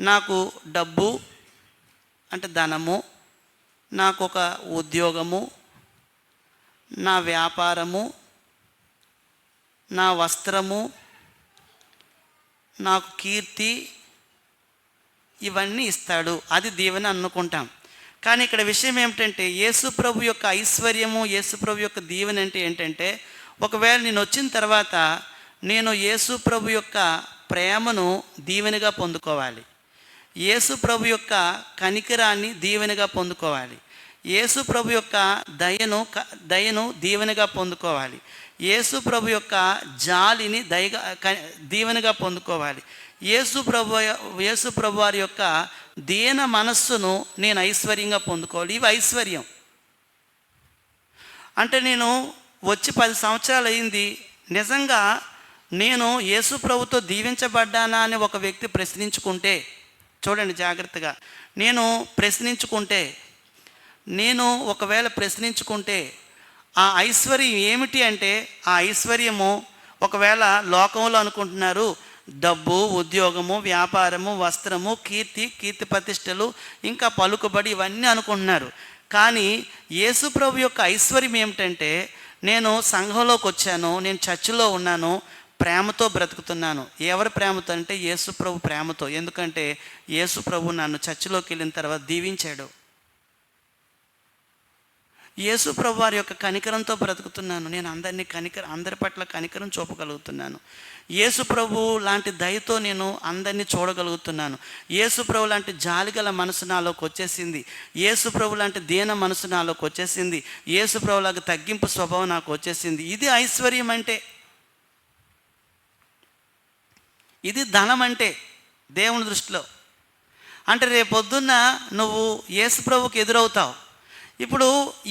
నాకు డబ్బు అంటే ధనము, నాకు ఒక ఉద్యోగము, నా వ్యాపారము, నా వస్త్రము, నాకు కీర్తి, ఇవన్నీ ఇస్తాడు, అది దీవెన అనుకుంటాం. కానీ ఇక్కడ విషయం ఏమిటంటే యేసు ప్రభు యొక్క ఐశ్వర్యము, యేసు ప్రభు యొక్క దీవెన అంటే ఏంటంటే, ఒకవేళ నేను వచ్చిన తర్వాత నేను యేసు ప్రభు యొక్క ప్రేమను దీవెనగా పొందుకోవాలి, యేసు ప్రభు యొక్క కనికరాన్ని దీవెనగా పొందుకోవాలి, యేసు ప్రభు యొక్క దయను దీవెనగా పొందుకోవాలి, యేసు ప్రభు యొక్క జాలిని దీవెనగా పొందుకోవాలి, యేసు ప్రభు వారి యొక్క దీన మనస్సును నేను ఐశ్వర్యంగా పొందుకోవాలి. ఇవి ఐశ్వర్యం అంటే. నేను వచ్చి 10 సంవత్సరాలు అయింది, నిజంగా నేను యేసు ప్రభుతో దీవించబడ్డానా అని ఒక వ్యక్తి ప్రశ్నించుకుంటే, చూడండి జాగ్రత్తగా, నేను ఒకవేళ ప్రశ్నించుకుంటే ఆ ఐశ్వర్యం ఏమిటి అంటే, ఆ ఐశ్వర్యము ఒకవేళ లోకంలో అనుకుంటున్నారు డబ్బు, ఉద్యోగము, వ్యాపారము, వస్త్రము, కీర్తి ప్రతిష్టలు, ఇంకా పలుకుబడి, ఇవన్నీ అనుకుంటున్నారు. కానీ యేసు ప్రభు యొక్క ఐశ్వర్యం ఏమిటంటే, నేను సంఘంలోకి వచ్చాను, నేను చర్చిలో ఉన్నాను, ప్రేమతో బ్రతుకుతున్నాను. ఎవరి ప్రేమతో అంటే యేసు ప్రభు ప్రేమతో. ఎందుకంటే యేసు ప్రభు నన్ను చర్చిలోకి వెళ్ళిన తర్వాత దీవించాడు. యేసు ప్రభు వారి యొక్క కనికరంతో బ్రతుకుతున్నాను. నేను అందరి పట్ల కనికరం చూపగలుగుతున్నాను. యేసు ప్రభు లాంటి దయతో నేను అందరినీ చూడగలుగుతున్నాను. యేసు ప్రభు లాంటి జాలిగల మనసు నాలోకి వచ్చేసింది. యేసు ప్రభు లాంటి దీన మనసు నాలోకి వచ్చేసింది. యేసు ప్రభు లాగా తగ్గింపు స్వభావం నాకు వచ్చేసింది. ఇది ఐశ్వర్యం అంటే, ఇది ధనం అంటే దేవుని దృష్టిలో. అంటే రేపొద్దున్న నువ్వు యేసు ప్రభుకి ఎదురవుతావు. ఇప్పుడు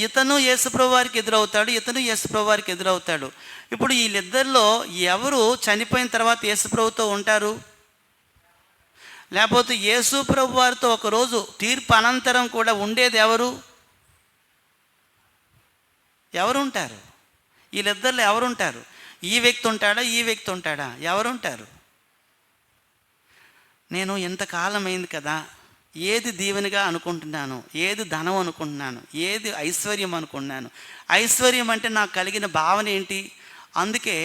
ఇతను యేసుప్రభు వారికి ఎదురవుతాడు, ఇతను యేసుప్రభు వారికి ఎదురవుతాడు. ఇప్పుడు వీళ్ళిద్దరిలో ఎవరు చనిపోయిన తర్వాత యేసుప్రభుతో ఉంటారు? లేకపోతే యేసుప్రభు వారితో ఒకరోజు తీర్పు అనంతరం కూడా ఉండేది ఎవరు ఉంటారు? వీళ్ళిద్దరిలో ఎవరుంటారు? ఈ వ్యక్తి ఉంటాడా, ఈ వ్యక్తి ఉంటాడా? ఎవరుంటారు? నేను ఇంతకాలం అయింది కదా, ఏది దీవెనగా అనుకుంటున్నాను, ఏది ధనం అనుకుంటున్నాను, ఏది ఐశ్వర్యం అనుకుంటున్నాను? ఐశ్వర్యం అంటే నాకు కలిగిన భావన ఏంటి? అందుకే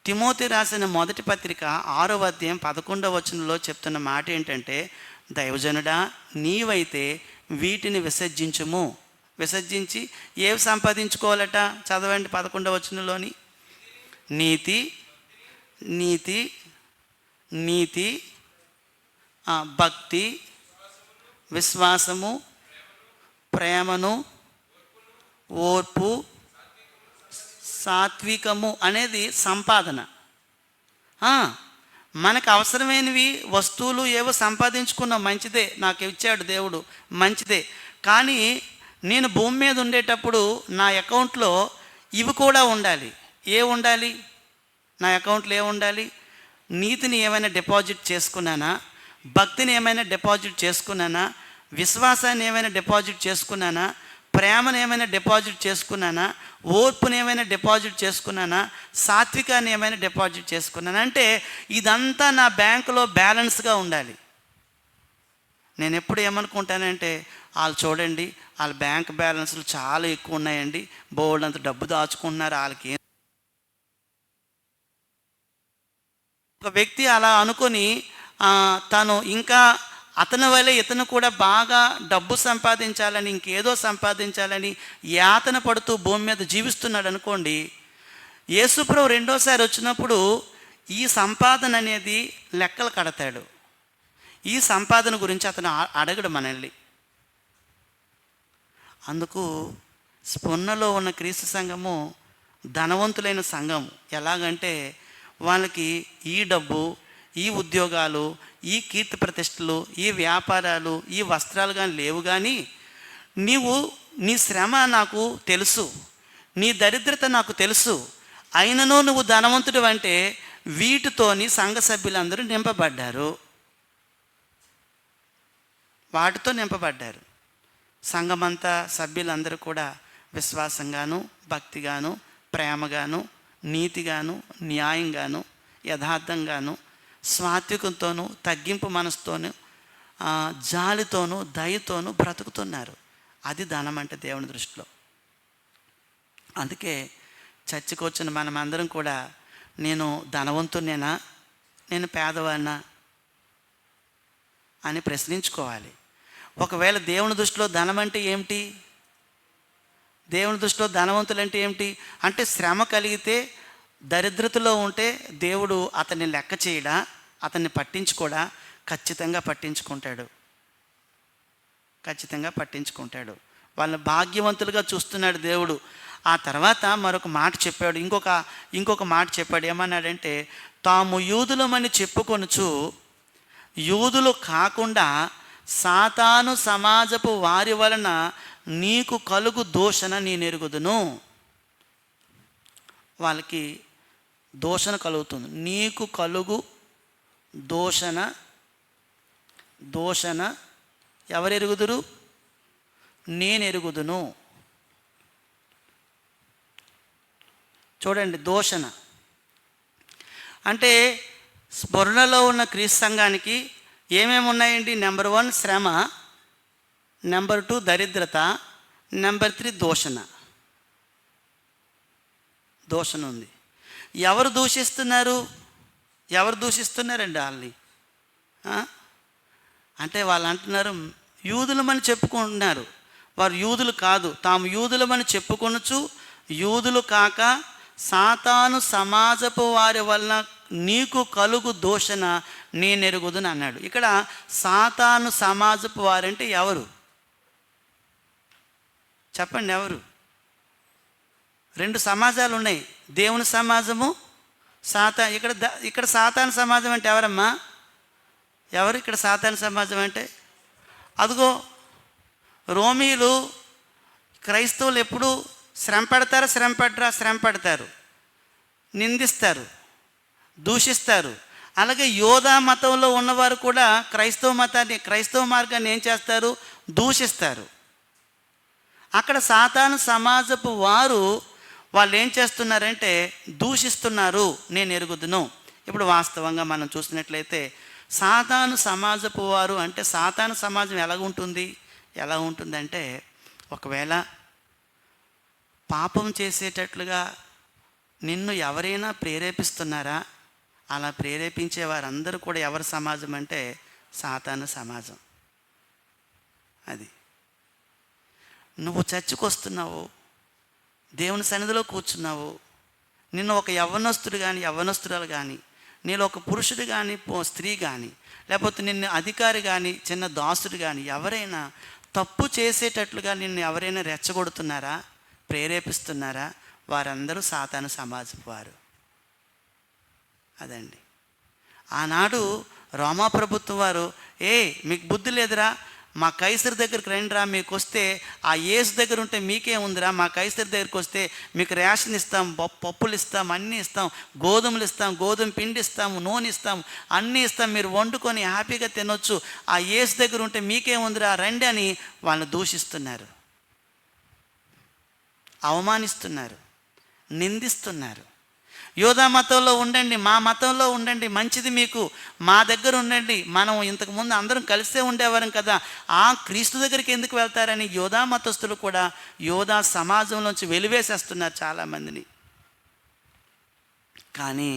తిమోతి రాసిన మొదటి పత్రిక 6వ అధ్యాయం 11వ వచనంలో చెప్తున్న మాట ఏంటంటే, దైవజనుడా నీవైతే వీటిని విసర్జించి ఏవి సంపాదించుకోవాలట? చదవండి 11వ వచనంలోని. నీతి, భక్తి, విశ్వాసము, ప్రేమను, ఓర్పు, సాత్వికము అనేది సంపాదన. మనకు అవసరమైనవి వస్తువులు ఏవో సంపాదించుకున్నాం, మంచిదే, నాకు ఇచ్చాడు దేవుడు, మంచిదే. కానీ నేను భూమి మీద ఉండేటప్పుడు నా అకౌంట్లో ఇవి కూడా ఉండాలి. ఉండాలి? నా అకౌంట్లో ఉండాలి? నీతిని ఏమైనా డిపాజిట్ చేసుకున్నానా? భక్తిని ఏమైనా డిపాజిట్ చేసుకున్నానా? విశ్వాసాన్ని ఏమైనా డిపాజిట్ చేసుకున్నానా? ప్రేమను ఏమైనా డిపాజిట్ చేసుకున్నానా? ఓర్పుని ఏమైనా డిపాజిట్ చేసుకున్నానా? సాత్వికాన్ని ఏమైనా డిపాజిట్ చేసుకున్నానా? అంటే ఇదంతా నా బ్యాంకులో బ్యాలెన్స్గా ఉండాలి. నేను ఎప్పుడు ఏమనుకుంటానంటే, వాళ్ళు చూడండి, వాళ్ళ బ్యాంక్ బ్యాలెన్స్లు చాలా ఎక్కువ ఉన్నాయండి, బోల్డ్ అంత డబ్బు దాచుకుంటున్నారు, వాళ్ళకి ఒక వ్యక్తి అలా అనుకొని తను ఇంకా అతని వల్ల ఇతను కూడా బాగా డబ్బు సంపాదించాలని, ఇంకేదో సంపాదించాలని యాతన పడుతూ భూమి మీద జీవిస్తున్నాడు అనుకోండి. యేసుప్రభు రెండోసారి వచ్చినప్పుడు ఈ సంపాదన అనేది లెక్కలు కడతాడు. ఈ సంపాదన గురించి అతను అడగడు మనల్ని. అందుకు స్పున్నలో ఉన్న క్రీస్తు సంఘము ధనవంతులైన సంఘం. ఎలాగంటే వాళ్ళకి ఈ డబ్బు, ఈ ఉద్యోగాలు, ఈ కీర్తి ప్రతిష్టలు, ఈ వ్యాపారాలు, ఈ వస్త్రాలు కానీ లేవు. కానీ నీ శ్రమ నాకు తెలుసు, నీ దరిద్రత నాకు తెలుసు, అయినను నువ్వు ధనవంతుడు అంటే వీటితోని సంఘ సభ్యులందరూ నింపబడ్డారు. వాటితో నింపబడ్డారు. సంఘమంతా సభ్యులందరూ కూడా విశ్వాసంగాను, భక్తిగాను, ప్రేమగాను, నీతిగాను, న్యాయంగాను, యథార్థంగాను, సాత్వికంతోనూ, తగ్గింపు మనసుతోనూ, జాలితోనూ, దయతోనూ బ్రతుకుతున్నారు. అది ధనం అంటే దేవుని దృష్టిలో. అందుకే చర్చికి వచ్చిన మనమందరం కూడా, నేను ధనవంతునేనా, నేను పేదవాడినా అని ప్రశ్నించుకోవాలి. ఒకవేళ దేవుని దృష్టిలో ధనం అంటే ఏమిటి? దేవుని దృష్టిలో ధనవంతులు అంటే ఏమిటి? అంటే శ్రమ కలిగితే, దరిద్రతలో ఉంటే దేవుడు అతన్ని లెక్క చేయడా, అతన్ని పట్టించుకోడా? ఖచ్చితంగా పట్టించుకుంటాడు. ఖచ్చితంగా పట్టించుకుంటాడు. వాళ్ళని భాగ్యవంతులుగా చూస్తున్నాడు దేవుడు. ఆ తర్వాత మరొక మాట చెప్పాడు, ఇంకొక మాట చెప్పాడు. ఏమన్నాడంటే, తాము యూదులమని చెప్పుకొనుచు యూదులు కాకుండా సాతాను సమాజపు వారి వలన నీకు కలుగు దూషణ నేనెరుగుదును. వాళ్ళకి దూషణ కలుగుతుంది. నీకు కలుగు దూషణ ఎవరెరుగుదురు? నేను ఎరుగుదును. చూడండి, దూషణ అంటే స్మరణలో ఉన్న క్రీస్తు సంఘానికి ఏమేమి ఉన్నాయండి? నెంబర్ 1 శ్రమ, నెంబర్ 2 దరిద్రత, నెంబర్ 3 దూషణ ఉంది. ఎవరు దూషిస్తున్నారండి వాళ్ళని? అంటే వాళ్ళు అంటున్నారు, యూదులమని చెప్పుకుంటున్నారు. వారు యూదులు కాదు, తాము యూదులమని చెప్పుకొనుచు యూదులు కాక సాతాను సమాజపు వారి వలన నీకు కలుగు దూషణ నేనెరుగుదును అన్నాడు. ఇక్కడ సాతాను సమాజపు వారంటే ఎవరు చెప్పండి? ఎవరు? 2 సమాజాలు ఉన్నాయి, దేవుని సమాజము, ఇక్కడ సాతాను సమాజం అంటే ఎవరమ్మా? ఎవరు ఇక్కడ సాతాను సమాజం అంటే? అదిగో రోమీలు క్రైస్తవులు ఎప్పుడు శ్రమ పెడతారు, నిందిస్తారు, దూషిస్తారు. అలాగే యోధా మతంలో ఉన్నవారు కూడా క్రైస్తవ మార్గాన్ని ఏం చేస్తారు? దూషిస్తారు. అక్కడ సాతాను సమాజపు వాళ్ళు ఏం చేస్తున్నారంటే దూషిస్తున్నారు, నేను ఎరుగుదును. ఇప్పుడు వాస్తవంగా మనం చూసినట్లయితే సాతాను సమాజపు వారు అంటే సాతాను సమాజం ఎలా ఉంటుందంటే, ఒకవేళ పాపం చేసేటట్లుగా నిన్ను ఎవరైనా ప్రేరేపిస్తున్నారా? అలా ప్రేరేపించే వారందరూ కూడా ఎవరి సమాజం అంటే సాతాను సమాజం. అది నువ్వు చర్చికి వస్తున్నావు, దేవుని సన్నిధిలో కూర్చున్నావు, నిన్ను ఒక యవ్వనస్తుడు కానీ యవ్వనస్తురాలు కానీ, నేను ఒక పురుషుడు కానీ స్త్రీ కానీ, లేకపోతే నిన్ను అధికారి కానీ చిన్న దాసుడు కానీ ఎవరైనా తప్పు చేసేటట్లుగా నిన్ను ఎవరైనా రెచ్చగొడుతున్నారా, ప్రేరేపిస్తున్నారా? వారందరూ సాతాను సమాజపు వారు. అదండి. ఆనాడు రోమా ప్రభుత్వం వారు, మీకు బుద్ధి లేదురా, మా కైసరి దగ్గరికి రండిరా, మీకు వస్తే ఆ యేసు దగ్గర ఉంటే మీకేముందిరా, మా కైసరి దగ్గరికి వస్తే మీకు రేషన్ ఇస్తాం, పప్పులు ఇస్తాం, అన్నీ ఇస్తాం, గోధుమలు ఇస్తాం, గోధుమ పిండి ఇస్తాము, నూనె ఇస్తాం, అన్నీ ఇస్తాం, మీరు వండుకొని హ్యాపీగా తినొచ్చు, ఆ యేసు దగ్గర ఉంటే మీకేముందిరా రండి అని వాళ్ళని దూషిస్తున్నారు, అవమానిస్తున్నారు, నిందిస్తున్నారు. యోధా మతంలో ఉండండి, మా మతంలో ఉండండి, మంచిది మీకు, మా దగ్గర ఉండండి, మనం ఇంతకుముందు అందరం కలిసే ఉండేవారం కదా, ఆ క్రీస్తు దగ్గరికి ఎందుకు వెళ్తారని యోధా మతస్థులు కూడా యోధా సమాజంలోంచి వెలివేసేస్తున్నారు చాలామందిని. కానీ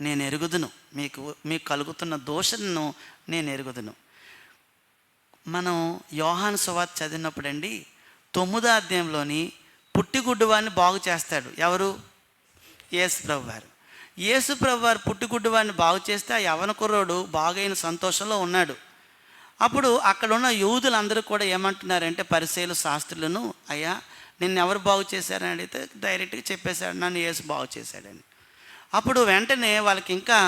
నేను ఎరుగుదును, మీకు కలుగుతున్న దోషను నేను ఎరుగుదును. మనం యోహాను సువార్త చదివినప్పుడు అండి 9వ అధ్యాయంలోని పుట్టిగుడ్డువాడిని బాగు చేస్తాడు. ఎవరు? యేసుప్రభు వారు. యేసుప్రభు వారు పుట్టిగుడ్డువాడిని బాగు చేస్తే ఆ యవన కుర్రోడు బాగైన సంతోషంలో ఉన్నాడు. అప్పుడు అక్కడ ఉన్న యూదులందరూ కూడా ఏమంటున్నారంటే, పరిసయ్యులు శాస్త్రులను, అయ్యా నిన్ను ఎవరు బాగు చేశారని అడిగితే డైరెక్ట్గా చెప్పేశాడు, నన్ను యేసు బాగు చేశాడని. అప్పుడు వెంటనే వాళ్ళకి ఇంకా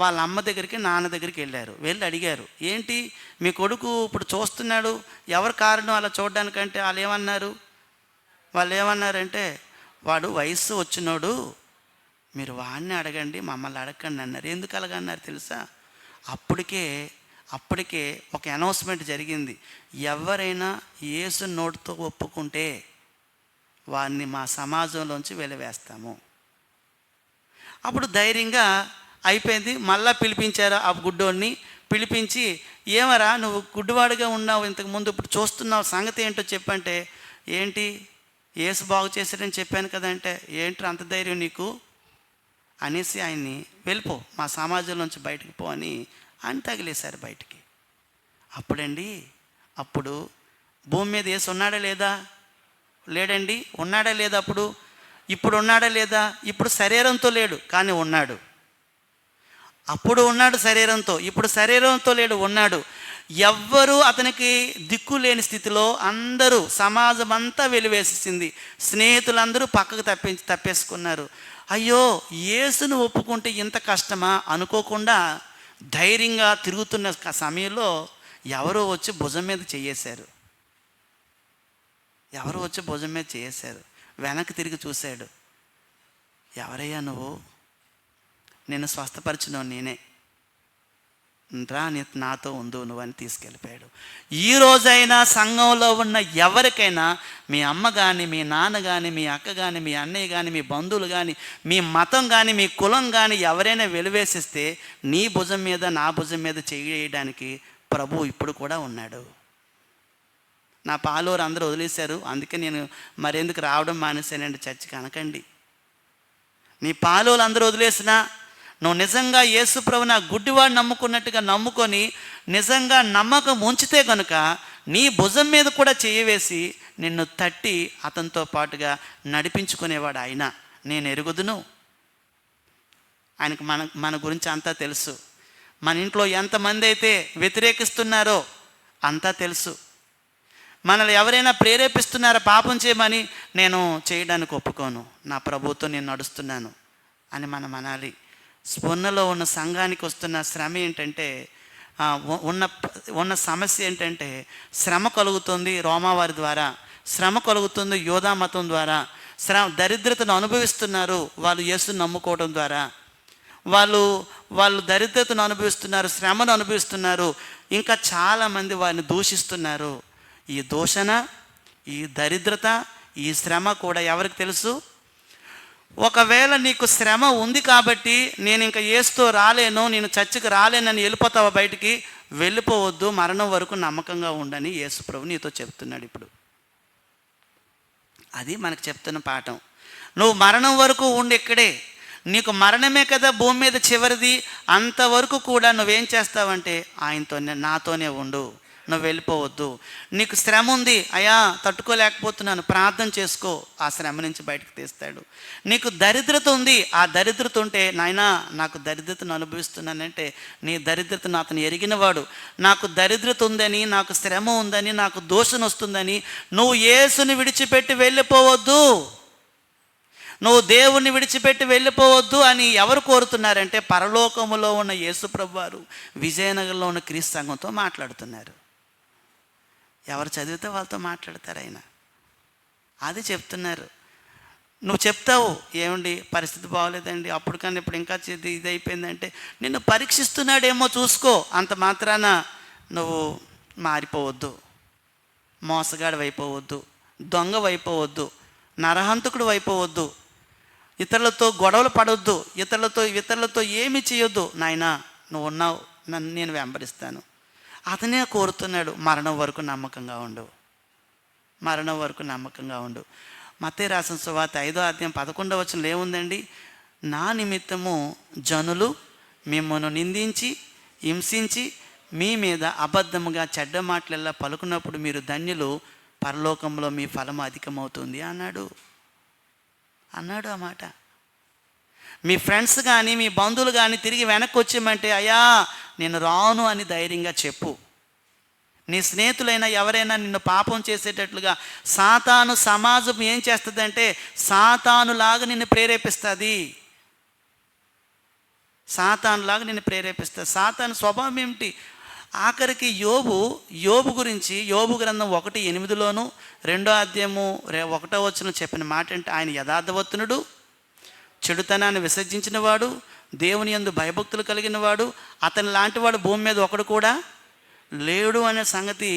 వాళ్ళ అమ్మ దగ్గరికి నాన్న దగ్గరికి వెళ్ళి అడిగారు, ఏంటి మీ కొడుకు ఇప్పుడు చూస్తున్నాడు, ఎవరు కారణం అలా చూడడానికంటే వాళ్ళు ఏమన్నారంటే వాడు వయస్సు వచ్చినోడు, మీరు వాడిని అడగండి, మమ్మల్ని అడగండి అన్నారు. ఎందుకు అలాగన్నారు తెలుసా? అప్పటికే ఒక అనౌన్స్మెంట్ జరిగింది, ఎవరైనా యేసు నోటితో ఒప్పుకుంటే వారిని మా సమాజంలోంచి వెలివేస్తాము. అప్పుడు ధైర్యంగా అయిపోయింది. మళ్ళా పిలిపించారు ఆ గుడ్డోడిని. పిలిపించి, ఏమరా నువ్వు గుడ్డివాడిగా ఉన్నావు ఇంతకుముందు, ఇప్పుడు చూస్తున్నావు, సంగతి ఏంటో చెప్పంటే, ఏంటి యేసు బాగు చేశాడని చెప్పాను కదంటే, ఏంట్రా అంత ధైర్యం నీకు అనేసి ఆయన్ని వెళ్ళిపో, మా సమాజంలోంచి బయటికి పో అని ఆయన తగిలేశారు బయటికి. అప్పుడు భూమి మీద యేసు ఉన్నాడా లేదా? లేడండి. ఉన్నాడా లేదా? ఇప్పుడు ఉన్నాడా లేదా? ఇప్పుడు శరీరంతో లేడు, కానీ ఉన్నాడు. అప్పుడు ఉన్నాడు శరీరంతో, ఇప్పుడు శరీరంతో లేడు, ఉన్నాడు. ఎవ్వరూ అతనికి దిక్కు లేని స్థితిలో అందరూ, సమాజం అంతా వెలివేసేసింది. స్నేహితులందరూ పక్కకు తప్పేసుకున్నారు. అయ్యో యేసును ఒప్పుకుంటే ఇంత కష్టమా అనుకోకుండా ధైర్యంగా తిరుగుతున్న సమయంలో ఎవరో వచ్చి భుజం మీద చేయేశారు. వెనక్కి తిరిగి చూశాడు. ఎవరయ్యా నువ్వు? నేను స్వస్థపరిచినవు నేనే, రా నాతో ఉండు నువ్వు అని తీసుకెళ్ళిపోయాడు. ఈ రోజైనా సంఘంలో ఉన్న ఎవరికైనా, మీ అమ్మ కానీ, మీ నాన్న కానీ, మీ అక్క కానీ, మీ అన్నయ్య కానీ, మీ బంధువులు కానీ, మీ మతం కానీ, మీ కులం కానీ ఎవరైనా వెలివేసిస్తే నీ భుజం మీద నా భుజం మీద చేయడానికి ప్రభు ఇప్పుడు కూడా ఉన్నాడు. నా పాలోరు అందరూ వదిలేశారు, అందుకే నేను మరెందుకు రావడం మానేశానండి చర్చికి అనకండి. నీ పాలోలు అందరూ వదిలేసినా నువ్వు నిజంగా యేసు ప్రభు నా గుడ్డివాడు నమ్ముకున్నట్టుగా నమ్ముకొని నిజంగా నమ్మకం ఉంచితే కనుక నీ భుజం మీద కూడా చేయవేసి నిన్ను తట్టి అతనితో పాటుగా నడిపించుకునేవాడు ఆయన. నేను ఎరుగుదును. ఆయనకు మన గురించి అంతా తెలుసు. మన ఇంట్లో ఎంతమంది అయితే వ్యతిరేకిస్తున్నారో అంతా తెలుసు. మనల్ని ఎవరైనా ప్రేరేపిస్తున్నారో పాపం చేయమని, నేను చేయడానికి ఒప్పుకోను, నా ప్రభువుతో నేను నడుస్తున్నాను అని మనం అనాలి. స్పర్ణలో ఉన్న సంఘానికి వస్తున్న శ్రమ ఏంటంటే, ఉన్న సమస్య ఏంటంటే, శ్రమ కలుగుతుంది రోమావారి ద్వారా, శ్రమ కలుగుతుంది యోధా మతం ద్వారా, దరిద్రతను అనుభవిస్తున్నారు వాళ్ళు యేసుని నమ్ముకోవడం ద్వారా. వాళ్ళు దరిద్రతను అనుభవిస్తున్నారు, శ్రమను అనుభవిస్తున్నారు. ఇంకా చాలామంది వారిని దూషిస్తున్నారు. ఈ దూషణ, ఈ దరిద్రత, ఈ శ్రమ కూడా ఎవరికి తెలుసు? ఒకవేళ నీకు శ్రమ ఉంది కాబట్టి నేను ఇంకా యేసుతో రాలేను, నేను చర్చికి రాలేనని వెళ్ళిపోతావా బయటికి? వెళ్ళిపోవద్దు, మరణం వరకు నమ్మకంగా ఉండని యేసు ప్రభు నీతో చెప్తున్నాడు ఇప్పుడు. అది మనకు చెప్తున్న పాఠం. నువ్వు మరణం వరకు ఉండి ఇక్కడే, నీకు మరణమే కదా భూమి మీద చివరిది, అంతవరకు కూడా నువ్వేం చేస్తావంటే ఆయనతోనే, నాతోనే ఉండు, నువ్వు వెళ్ళిపోవద్దు. నీకు శ్రమ ఉంది, అయ్యా తట్టుకోలేకపోతున్నాను, ప్రార్థన చేసుకో, ఆ శ్రమ నుంచి బయటకు తీస్తాడు. నీకు దరిద్రత ఉంది, ఆ దరిద్రత ఉంటే, నాయనా నాకు దరిద్రతను అనుభవిస్తున్నానంటే నీ దరిద్రతను అతను ఎరిగినవాడు. నాకు దరిద్రత ఉందని, నాకు శ్రమ ఉందని, నాకు దోషం వస్తుందని నువ్వు యేసుని విడిచిపెట్టి వెళ్ళిపోవద్దు, నువ్వు దేవుణ్ణి విడిచిపెట్టి వెళ్ళిపోవద్దు అని ఎవరు కోరుతున్నారంటే పరలోకములో ఉన్న యేసు ప్రభువారు విజయనగరంలో ఉన్న క్రీస్తు సంఘంతో మాట్లాడుతున్నారు. ఎవరు చదివితే వాళ్ళతో మాట్లాడతారు ఆయన. అది చెప్తున్నారు. నువ్వు చెప్తావు, ఏమండి పరిస్థితి బాగోలేదండి, అప్పుడు కానీ ఇప్పుడు ఇంకా ఇది అయిపోయిందంటే నిన్ను పరీక్షిస్తున్నాడేమో చూసుకో. అంత మాత్రాన నువ్వు మారిపోవద్దు, మోసగాడు అయిపోవద్దు, దొంగ అయిపోవద్దు, నరహంతకుడు అయిపోవద్దు, ఇతరులతో గొడవలు పడవద్దు, ఇతరులతో ఏమి చేయొద్దు. నాయనా నువ్వు ఉన్నావు, నేను వెంబడిస్తాను. అతనే కోరుతున్నాడు, మరణం వరకు నమ్మకంగా ఉండు, మరణం వరకు నమ్మకంగా ఉండు. మత్తయి రాసిన సువార్త 5వ అధ్యాయం 11వ వచనంలో ఏముందండి? నా నిమిత్తము జనులు మిమ్మల్ని నిందించి హింసించి మీ మీద అబద్ధముగా చెడ్డ మాటలెల్లా పలుకున్నప్పుడు మీరు ధన్యులు, పరలోకంలో మీ ఫలము అధికమవుతుంది అన్నాడు ఆ మాట. మీ ఫ్రెండ్స్ కానీ మీ బంధువులు కానీ తిరిగి వెనక్కి వచ్చేయమంటే అయ్యా నేను రాను అని ధైర్యంగా చెప్పు. నీ స్నేహితులైనా ఎవరైనా నిన్ను పాపం చేసేటట్లుగా సాతాను సమాజం ఏం చేస్తుందంటే సాతానులాగా నిన్ను ప్రేరేపిస్తుంది, సాతాను స్వభావం ఏమిటి? ఆఖరికి యోబు గురించి యోబు గ్రంథం 1:8లోను 2వ అధ్యాయము 1వ వచనం చెప్పిన మాట అంటే ఆయన యథార్థవంతుడు, చెడుతనాన్ని విసర్జించిన వాడు, దేవుని యందు భయభక్తులు కలిగిన వాడు, అతని లాంటి వాడు భూమి మీద ఒకడు కూడా లేడు అనే సంగతి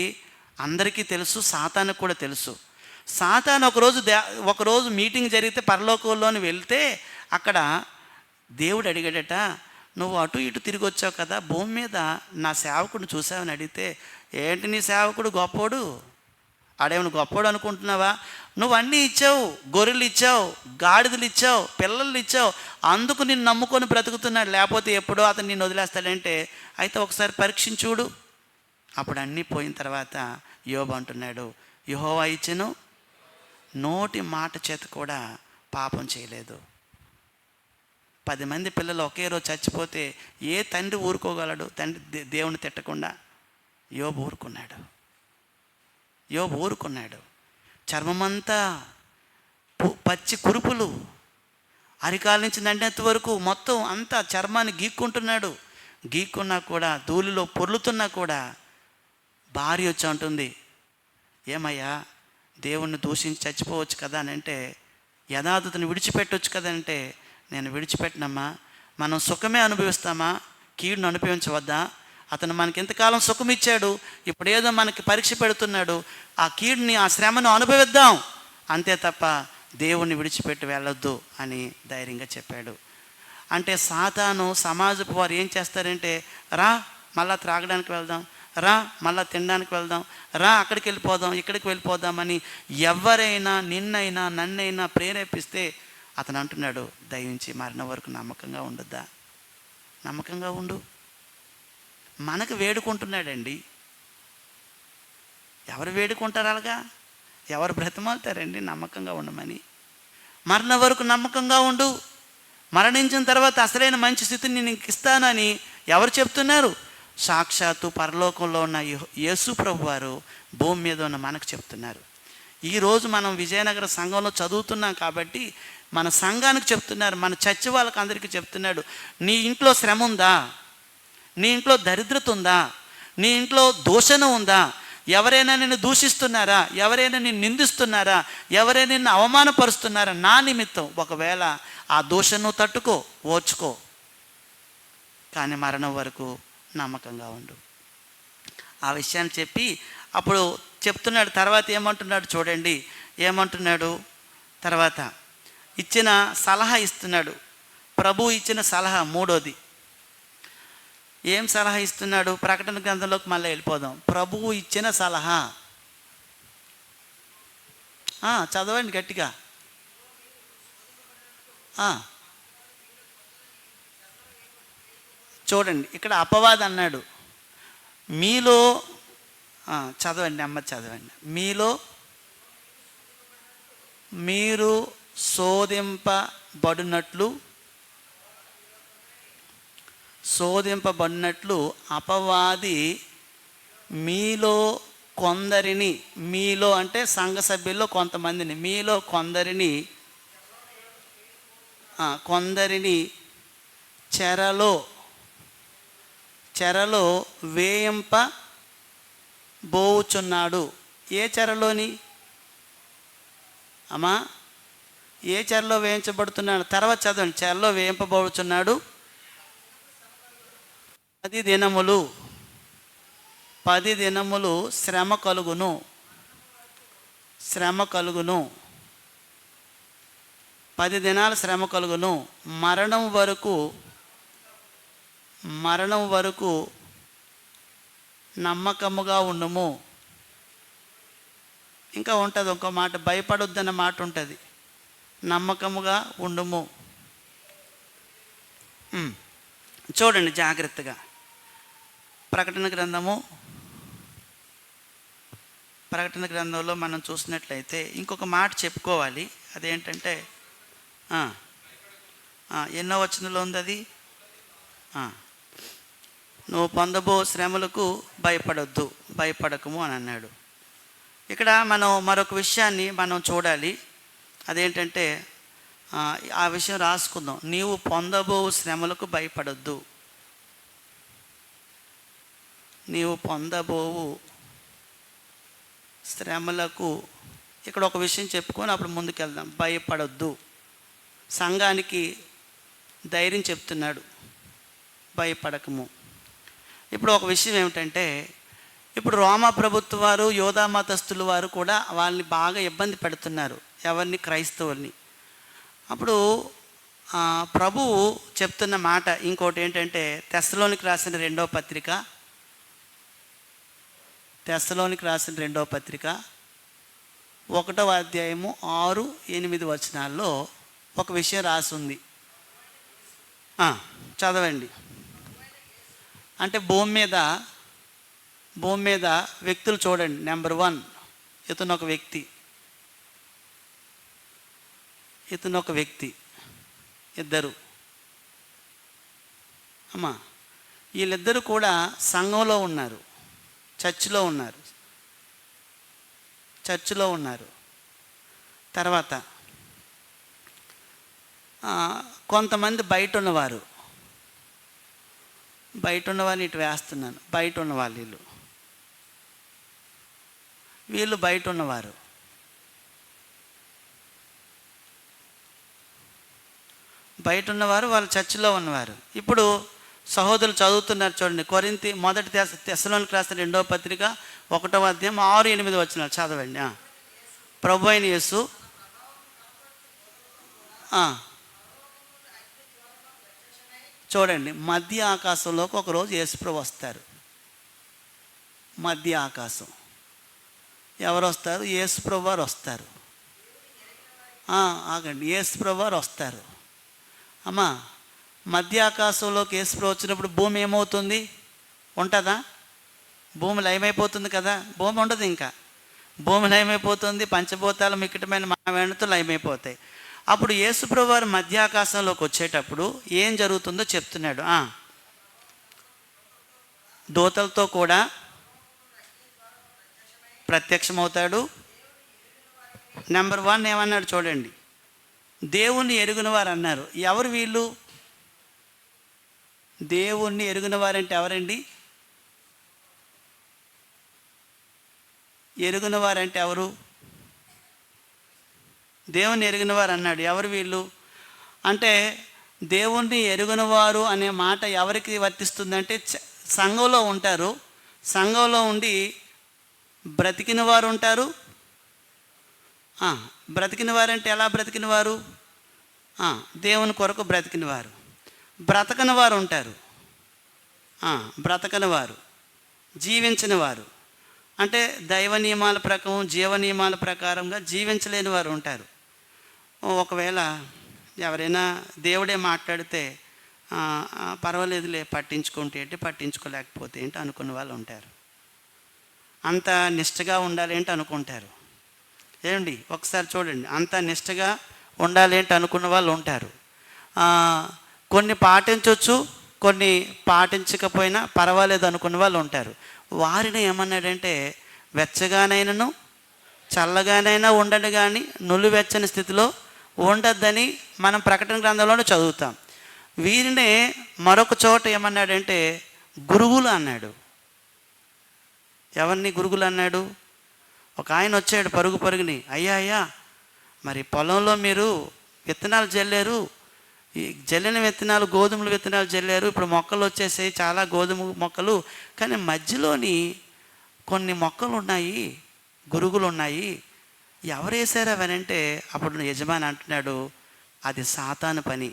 అందరికీ తెలుసు, సాతానుకు కూడా తెలుసు. సాతాను ఒకరోజు మీటింగ్ జరిగితే పరలోకంలోని వెళ్తే అక్కడ దేవుడు అడిగాడట, నువ్వు అటు ఇటు తిరిగి వచ్చావు కదా, భూమి మీద నా సేవకుడిని చూసావని అడిగితే, ఏంటి నీ సేవకుడు గొప్పోడు, ఆడేమైనా గొప్పోడు అనుకుంటున్నావా? నువ్వు అన్నీ ఇచ్చావు, గొర్రెలు ఇచ్చావు, గాడిదలు ఇచ్చావు, పిల్లలు ఇచ్చావు, అందుకు నిన్ను నమ్ముకొని బ్రతుకుతున్నాడు, లేకపోతే ఎప్పుడో అతను నిన్ను వదిలేస్తాడంటే అయితే ఒకసారి పరీక్షించుడు. అప్పుడు అన్నీ పోయిన తర్వాత యోబు అంటున్నాడు, యెహోవా ఇచ్చెను, నోటి మాట చేత కూడా పాపం చేయలేదు. 10 మంది పిల్లలు ఒకే రోజు చచ్చిపోతే ఏ తండ్రి ఊరుకోగలడు? తండ్రి దేవుని తిట్టకుండా. యోబు ఊరుకున్నాడు. చర్మమంతా పచ్చి కురుపులు, అరికాల నుంచి దండెత్తి వరకు మొత్తం అంతా చర్మాన్ని గీక్కుంటున్నాడు. గీక్కున్నా కూడా, ధూళిలో పొర్లుతున్నా కూడా భార్య వచ్చి అంటుంది, ఏమయ్యా దేవుణ్ణి దూషించి చచ్చిపోవచ్చు కదా అని అంటే, యథార్థతను విడిచిపెట్టవచ్చు కదా అంటే, నేను విడిచిపెట్టినమ్మా. మనం సుఖమే అనుభవిస్తామా, కీడును అనుభవించవద్దా? అతను మనకి ఎంతకాలం సుఖం ఇచ్చాడు, ఇప్పుడు ఏదో మనకి పరీక్ష పెడుతున్నాడు, ఆ కీడుని ఆ శ్రమను అనుభవిద్దాం అంతే తప్ప దేవుణ్ణి విడిచిపెట్టి వెళ్ళొద్దు అని ధైర్యంగా చెప్పాడు. అంటే సాతాను సమాజపు వారు ఏం చేస్తారంటే, రా మళ్ళా త్రాగడానికి వెళ్దాం, రా మళ్ళా తినడానికి వెళ్దాం, రా అక్కడికి వెళ్ళిపోదాం, ఇక్కడికి వెళ్ళిపోదామని ఎవరైనా నిన్నైనా నన్నైనా ప్రేరేపిస్తే అతను అంటున్నాడు, దయించి మరణం వరకు నమ్మకంగా ఉండొద్దా? నమ్మకంగా ఉండు. మనకు వేడుకుంటున్నాడండి. ఎవరు వేడుకుంటారు అలాగా? ఎవరు బ్రతిమాలుతారండి నమ్మకంగా ఉండమని? మరణం వరకు నమ్మకంగా ఉండు, మరణించిన తర్వాత అసలైన మంచి స్థితిని నీకు ఇస్తానని ఎవరు చెప్తున్నారు? సాక్షాత్తు పరలోకంలో ఉన్న యేసు ప్రభు వారు భూమి మీద ఉన్న మనకు చెప్తున్నారు. ఈరోజు మనం విజయనగర సంఘంలో చదువుతున్నాం కాబట్టి మన సంఘానికి చెప్తున్నారు, మన చర్చి వాళ్ళకి అందరికీ చెప్తున్నాడు, నీ ఇంట్లో శ్రమ ఉందా, నీ ఇంట్లో దరిద్రత ఉందా, నీ ఇంట్లో దూషణ ఉందా, ఎవరైనా నిన్ను దూషిస్తున్నారా, ఎవరైనా నిన్ను నిందిస్తున్నారా, ఎవరైనా నిన్ను అవమానపరుస్తున్నారా నా నిమిత్తం, ఒకవేళ ఆ దూషణను తట్టుకో, ఓర్చుకో, కానీ మరణం వరకు నమ్మకంగా ఉండు. ఆ విషయాన్ని చెప్పి అప్పుడు చెప్తున్నాడు. తర్వాత ఏమంటున్నాడు చూడండి, ఏమంటున్నాడు తర్వాత ఇచ్చిన సలహా ఇస్తున్నాడు. ప్రభు ఇచ్చిన సలహా మూడోది. ఏం సలహా ఇస్తున్నాడు? ప్రకటన గ్రంథంలోకి మళ్ళీ వెళ్ళిపోదాం. ప్రభువు ఇచ్చిన సలహా చదవండి గట్టిగా. చూడండి ఇక్కడ అపవాది అన్నాడు, మీలో చదవండి నెమ్మది చదవండి. మీరు శోధింపబడినట్లు అపవాది మీలో కొందరిని, మీలో అంటే సంఘ సభ్యుల్లో కొంతమందిని, మీలో కొందరిని చెరలో వేయింపబోచున్నాడు. ఏ చెరలోని? అమ్మా, ఏ చెరలో వేయించబడుతున్నాడు? తర్వాత చదవండి. చెరలో వేయింపబడుచున్నాడు 10 దినములు, 10 దినములు శ్రమ కలుగును, శ్రమ కలుగును, 10 దినాల శ్రమ కలుగును, మరణం వరకు నమ్మకముగా ఉండుము. ఇంకా ఉంటుంది ఇంకో మాట, భయపడొద్దన్న మాట ఉంటుంది. నమ్మకముగా ఉండుము. చూడండి జాగ్రత్తగా. ప్రకటన గ్రంథంలో మనం చూసినట్లయితే ఇంకొక మాట చెప్పుకోవాలి. అదేంటంటే ఎన్నో వచనంలో ఉంది అది? నువ్వు పొందబో శ్రమలకు భయపడొద్దు, భయపడకము అని అన్నాడు. ఇక్కడ మనం మరొక విషయాన్ని మనం చూడాలి. అదేంటంటే ఆ విషయం రాసుకుందాం. నీవు పొందబో శ్రమలకు భయపడొద్దు, నీవు పొందబోవు శ్రమలకు. ఇక్కడ ఒక విషయం చెప్పుకొని అప్పుడు ముందుకెళ్దాం. భయపడొద్దు. సంఘానికి ధైర్యం చెప్తున్నాడు, భయపడకము. ఇప్పుడు ఒక విషయం ఏమిటంటే, ఇప్పుడు రోమా ప్రభుత్వ వారు, యోధా మతస్థుల వారు కూడా వాళ్ళని బాగా ఇబ్బంది పెడుతున్నారు. ఎవరిని? క్రైస్తవుల్ని. అప్పుడు ప్రభువు చెప్తున్న మాట ఇంకోటి ఏంటంటే, తెస్సలోనికి రాసిన రెండవ పత్రిక 1వ అధ్యాయము 6-8 వచనాల్లో ఒక విషయం రాసింది. చదవండి. అంటే భూమి మీద వ్యక్తులు చూడండి. నెంబర్ 1, ఇతను ఒక వ్యక్తి, ఇద్దరు. అమ్మా, వీళ్ళిద్దరూ కూడా సంఘంలో ఉన్నారు, చర్చిలో ఉన్నారు. తర్వాత కొంతమంది బయట ఉన్నవారిని ఇటు వేస్తున్నాను. బయట ఉన్నవాళ్ళు, వీళ్ళు బయట ఉన్నవారు. వాళ్ళు చర్చిలో ఉన్నవారు. ఇప్పుడు సహోదరులు చదువుతున్నారు చూడండి. మొదటి తెస్సలోనికి రాసిన 2వ పత్రిక 1వ అధ్యాయం 6-8 వచనాలు చదవండి. ప్రభు అయిన యేసు చూడండి, మధ్య ఆకాశంలోకి ఒకరోజు యేసుప్రభు వస్తారు. మధ్య ఆకాశం ఎవరు వస్తారు? యేసుప్రభు వారు వస్తారు. ఆగండి, యేసుప్రభు వారు వస్తారు. అమ్మా, మధ్య ఆకాశంలోకి యేసుప్రభు వచ్చినప్పుడు భూమి ఏమవుతుంది? ఉంటుందా? భూమి లయమైపోతుంది కదా. భూమి ఉండదు. ఇంకా భూమి లయమైపోతుంది. పంచభూతాలు మిక్కటమైన మానవేణతో లయమైపోతాయి. అప్పుడు యేసుప్రభు వారు మధ్య ఆకాశంలోకి వచ్చేటప్పుడు ఏం జరుగుతుందో చెప్తున్నాడు. దూతలతో కూడా ప్రత్యక్షమవుతాడు. నెంబర్ 1 ఏమన్నాడు చూడండి, దేవుణ్ణి ఎరుగున వారు అన్నారు. ఎవరు వీళ్ళు? దేవుణ్ణి ఎరుగున వారంటే ఎవరండి? ఎరుగున వారంటే ఎవరు? దేవుణ్ణి ఎరిగిన వారు అన్నాడు. ఎవరు వీళ్ళు అంటే, దేవుణ్ణి ఎరుగున వారు అనే మాట ఎవరికి వర్తిస్తుందంటే, సంఘంలో ఉంటారు. సంఘంలో ఉండి బ్రతికిన వారు ఉంటారు. బ్రతికిన వారంటే ఎలా బ్రతికిన వారు? దేవుని కొరకు బ్రతికిన వారు. బ్రతకని వారు ఉంటారు. బ్రతకని వారు, జీవించిన వారు అంటే దైవ నియమాల ప్రకారం, జీవ నియమాల ప్రకారంగా జీవించలేని వారు ఉంటారు. ఒకవేళ ఎవరైనా దేవుడే మాట్లాడితే పర్వాలేదులే, పట్టించుకుంటే ఏంటి, పట్టించుకోలేకపోతే ఏంటి అనుకున్న వాళ్ళు ఉంటారు. అంత నిష్టగా ఉండాలి ఏంటి అనుకుంటారు. ఏమండి, ఒకసారి చూడండి, అంత నిష్టగా ఉండాలి ఏంటి అనుకున్న వాళ్ళు ఉంటారు. కొన్ని పాటించవచ్చు, కొన్ని పాటించకపోయినా పర్వాలేదు అనుకున్న వాళ్ళు ఉంటారు. వారిని ఏమన్నాడంటే, వెచ్చగానైనను చల్లగానైనా ఉండండి కానీ నులివెచ్చని స్థితిలో ఉండద్దని మనం ప్రకటన గ్రంథంలోనే చదువుతాం. వీరినే మరొక చోట ఏమన్నాడంటే గురువులు అన్నాడు. ఎవరిని గురువులు అన్నాడు? ఒక ఆయన వచ్చాడు పరుగుని, అయ్యా అయ్యా మరి పొలంలో మీరు విత్తనాలు జల్లారు, ఈ జల్లిన విత్తనాలు గోధుమల విత్తనాలు జల్లారు, ఇప్పుడు మొక్కలు వచ్చేసాయి చాలా గోధుమ మొక్కలు, కానీ మధ్యలోని కొన్ని మొక్కలు ఉన్నాయి, గురుగులు ఉన్నాయి, ఎవరు వేసారు అవనంటే అప్పుడు యజమాని అంటున్నాడు, అది సాతాను పని,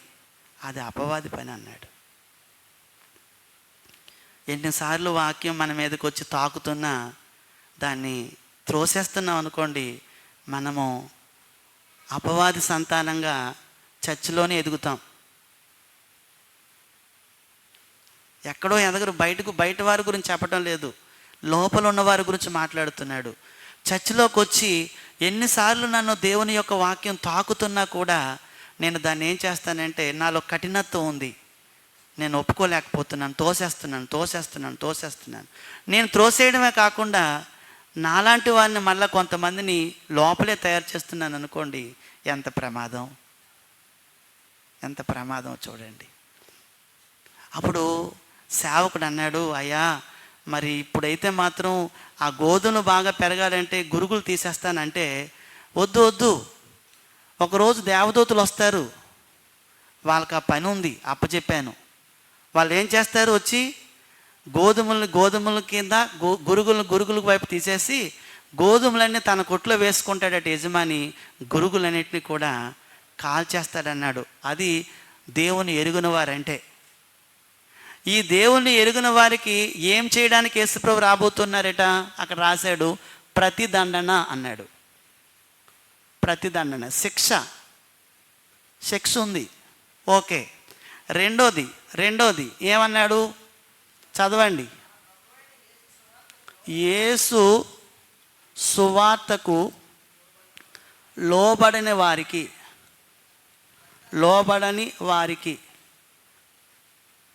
అది అపవాది పని అన్నాడు. ఎన్నిసార్లు వాక్యం మన మీదకి వచ్చి తాకుతున్నా దాన్ని త్రోసేస్తున్నాం అనుకోండి, మనము అపవాది సంతానంగా చర్చిలోనే ఎదుగుతాం. ఎక్కడో ఎదగరు, బయట వారి గురించి చెప్పడం లేదు, లోపల ఉన్నవారి గురించి మాట్లాడుతున్నాడు. చర్చిలోకి వచ్చి ఎన్నిసార్లు నన్ను దేవుని యొక్క వాక్యం తాకుతున్నా కూడా నేను దాన్ని ఏం చేస్తానంటే, నాలో కఠినత్వం ఉంది, నేను ఒప్పుకోలేకపోతున్నాను, తోసేస్తున్నాను. నేను త్రోసేయడమే కాకుండా నాలాంటి వారిని మళ్ళీ కొంతమందిని లోపలే తయారు చేస్తున్నాను అనుకోండి, ఎంత ప్రమాదం చూడండి. అప్పుడు సేవకుడు అన్నాడు, అయ్యా మరి ఇప్పుడైతే మాత్రం ఆ గోధుమలు బాగా పెరగాలంటే గురుగులు తీసేస్తానంటే, వద్దు, ఒకరోజు దేవదూతలు వస్తారు, వాళ్ళకి ఆ పని ఉంది, అప్పచెప్పాను. వాళ్ళు ఏం చేస్తారు, వచ్చి గోధుమల కింద గురుగుల వైపు తీసేసి గోధుమలన్నీ తన కొట్లో వేసుకుంటాడట యజమాని, గురుగులన్నింటినీ కూడా కాల్చేస్తాడన్నాడు. అది దేవుని ఎరుగిన వారంటే. ఈ దేవుణ్ణి ఎరుగిన వారికి ఏం చేయడానికి యేసుప్రభు రాబోతున్నారట, అక్కడ రాశాడు ప్రతిదండన అన్నాడు. ప్రతిదండన, శిక్ష ఉంది, ఓకే. రెండోది ఏమన్నాడు, చదవండి. యేసు సువార్తకు లోబడని వారికి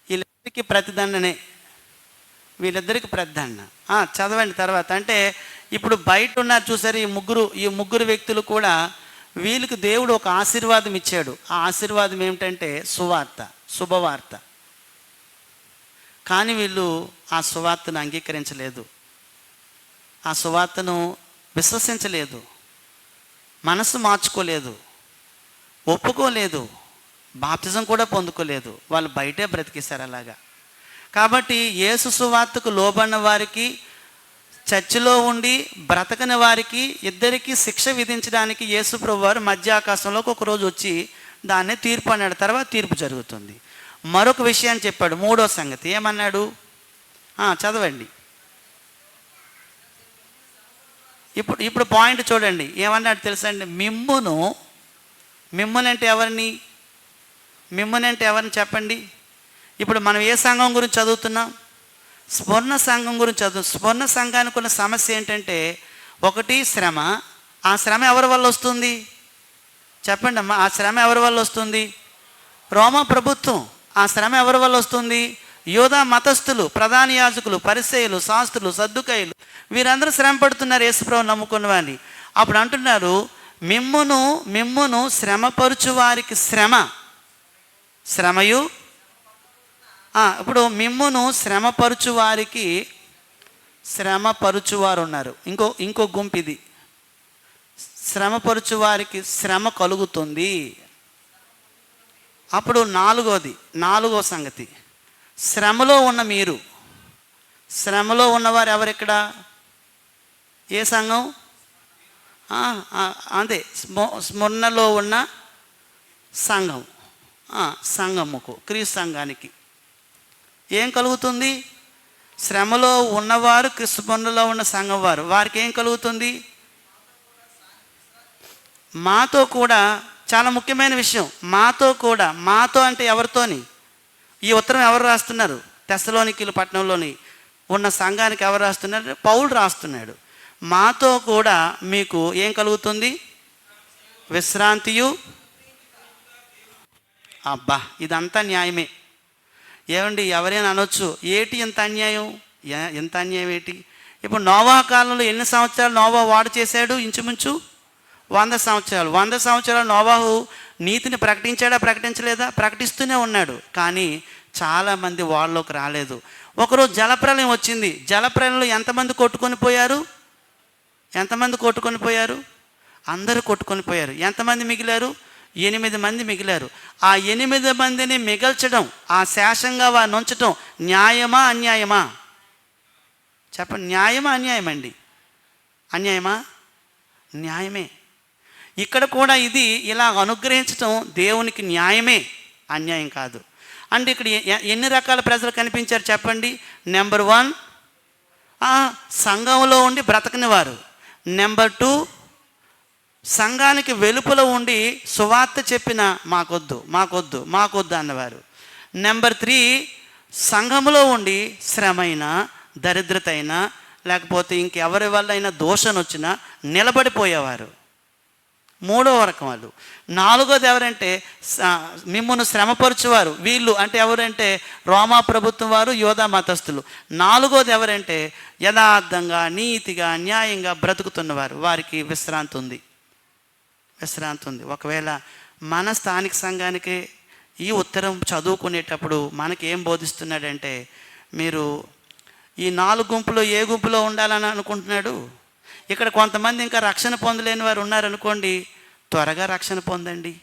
వీళ్ళిద్దరికీ ప్రతిదండన. చదవండి తర్వాత. అంటే ఇప్పుడు బయట ఉన్నారు చూసారు ఈ ముగ్గురు వ్యక్తులు కూడా, వీళ్ళకి దేవుడు ఒక ఆశీర్వాదం ఇచ్చాడు. ఆ ఆశీర్వాదం ఏమిటంటే శుభవార్త. కానీ వీళ్ళు ఆ సువార్తను అంగీకరించలేదు, ఆ సువార్తను విశ్వసించలేదు, మనసు మార్చుకోలేదు, ఒప్పుకోలేదు, బాప్తిజం కూడా పొందుకోలేదు. వాళ్ళు బయటే బ్రతికేశారు అలాగా. కాబట్టి యేసు సువార్తకు లోబడిన వారికి, చర్చిలో ఉండి బ్రతకని వారికి ఇద్దరికీ శిక్ష విధించడానికి యేసు ప్రభు వారు మధ్య ఆకాశంలోకి ఒకరోజు వచ్చి దాన్నే తీర్పు అన్నాడు. తర్వాత తీర్పు జరుగుతుంది. మరొక విషయాన్ని చెప్పాడు, మూడో సంగతి ఏమన్నాడు, చదవండి. ఇప్పుడు పాయింట్ చూడండి, ఏమన్నాడు తెలుసా అండి, మిమ్మునంటే ఎవరిని చెప్పండి. ఇప్పుడు మనం ఏ సంఘం గురించి చదువుతున్నాం, స్వర్ణ సంఘం గురించి స్వర్ణ సంఘానికి ఉన్న సమస్య ఏంటంటే, ఒకటి శ్రమ. ఆ శ్రమ ఎవరి వల్ల వస్తుంది చెప్పండి అమ్మా, ఆ శ్రమ ఎవరి వల్ల వస్తుంది, రోమా ప్రభుత్వం. ఆ శ్రమ ఎవరి వల్ల వస్తుంది, యోధా మతస్థులు, ప్రధాన యాజకులు, పరిసయ్యులు, శాస్త్రులు, సద్దుకయ్యులు, వీరందరూ శ్రమ పడుతున్నారు యేసుప్రభువు నమ్ముకున్న వారిని. అప్పుడు అంటున్నారు, మిమ్మును శ్రమపరుచు వారికి శ్రమయు. ఇప్పుడు మిమ్మును శ్రమపరుచువారు ఉన్నారు. ఇంకో గుంపు ఇది, శ్రమపరుచు వారికి శ్రమ కలుగుతుంది. అప్పుడు నాలుగో సంగతి, శ్రమలో ఉన్నవారు ఎవరిక్కడ, ఏ సంఘం, అదే స్మరణలో ఉన్న సంఘముకు, క్రీస్తు సంఘానికి ఏం కలుగుతుంది, శ్రమలో ఉన్నవారు, స్మరణలో ఉన్న సంఘం వారికి ఏం కలుగుతుంది, మాతో కూడా. చాలా ముఖ్యమైన విషయం, మాతో అంటే ఎవరితోని, ఈ ఉత్తరం ఎవరు రాస్తున్నారు, తెస్సలోనికీలు పట్టణంలోని ఉన్న సంఘానికి ఎవరు రాస్తున్నారు, పౌలు రాస్తున్నాడు. మాతో కూడా మీకు ఏం కలుగుతుంది, విశ్రాంతియు. అబ్బా, ఇదంతా న్యాయమే. ఏమండి, ఎవరైనా అనొచ్చు, ఏటి ఎంత అన్యాయం ఏంటి. ఇప్పుడు నోవా కాలంలో ఎన్ని సంవత్సరాలు నోవా వాడు చేశాడు, ఇంచుమించు 100 సంవత్సరాలు. 100 సంవత్సరాలు నోవాహు నీతిని ప్రకటించలేదా, ప్రకటిస్తూనే ఉన్నాడు. కానీ చాలామంది వాళ్ళలోకి రాలేదు. ఒకరోజు జలప్రలయం వచ్చింది. జలప్రలయంలో ఎంతమంది కొట్టుకొని పోయారు, ఎంతమంది కొట్టుకొని పోయారు? అందరూ కొట్టుకొని పోయారు. ఎంతమంది మిగిలారు? 8 మంది మిగిలారు. ఆ 8 మందిని మిగల్చడం, ఆ శేషంగా వారిని ఉంచడం న్యాయమా అన్యాయమా? చెప్పండి. న్యాయమా అన్యాయమండి? అన్యాయమా? న్యాయమే. ఇక్కడ కూడా ఇది ఇలా అనుగ్రహించడం దేవునికి న్యాయమే, అన్యాయం కాదు. అంటే ఇక్కడ ఎన్ని రకాల ప్రజలు కనిపించారు చెప్పండి. నెంబర్ 1, సంఘంలో ఉండి బ్రతకని వారు. నెంబర్ 2, సంఘానికి వెలుపల ఉండి సువార్త చెప్పిన మాకొద్దు మాకొద్దు మాకొద్దు అన్నవారు. నెంబర్ 3, సంఘంలో ఉండి శ్రమైనా దరిద్రత అయినా లేకపోతే ఇంకెవరి వల్ల అయినా దోషం వచ్చినా నిలబడిపోయేవారు. 3వ రకం వాళ్ళు. 4వది ఎవరంటే మిమ్మును శ్రమపరచువారు. వీళ్ళు అంటే ఎవరంటే రోమా ప్రభుత్వం వారు, యోధా మతస్థులు. 4వది ఎవరంటే యథార్థంగా నీతిగా న్యాయంగా బ్రతుకుతున్నవారు. వారికి విశ్రాంతి ఉంది. ఒకవేళ మన స్థానిక సంఘానికి ఈ ఉత్తరం చదువుకునేటప్పుడు మనకి ఏం బోధిస్తున్నాడంటే, మీరు ఈ 4 గుంపులో ఏ గుంపులో ఉండాలని అనుకుంటున్నాడు? ఇక్కడ కొంతమంది ఇంకా రక్షణ పొందలేని వారు ఉన్నారనుకోండి, త్వరగా రక్షణ పొందండి.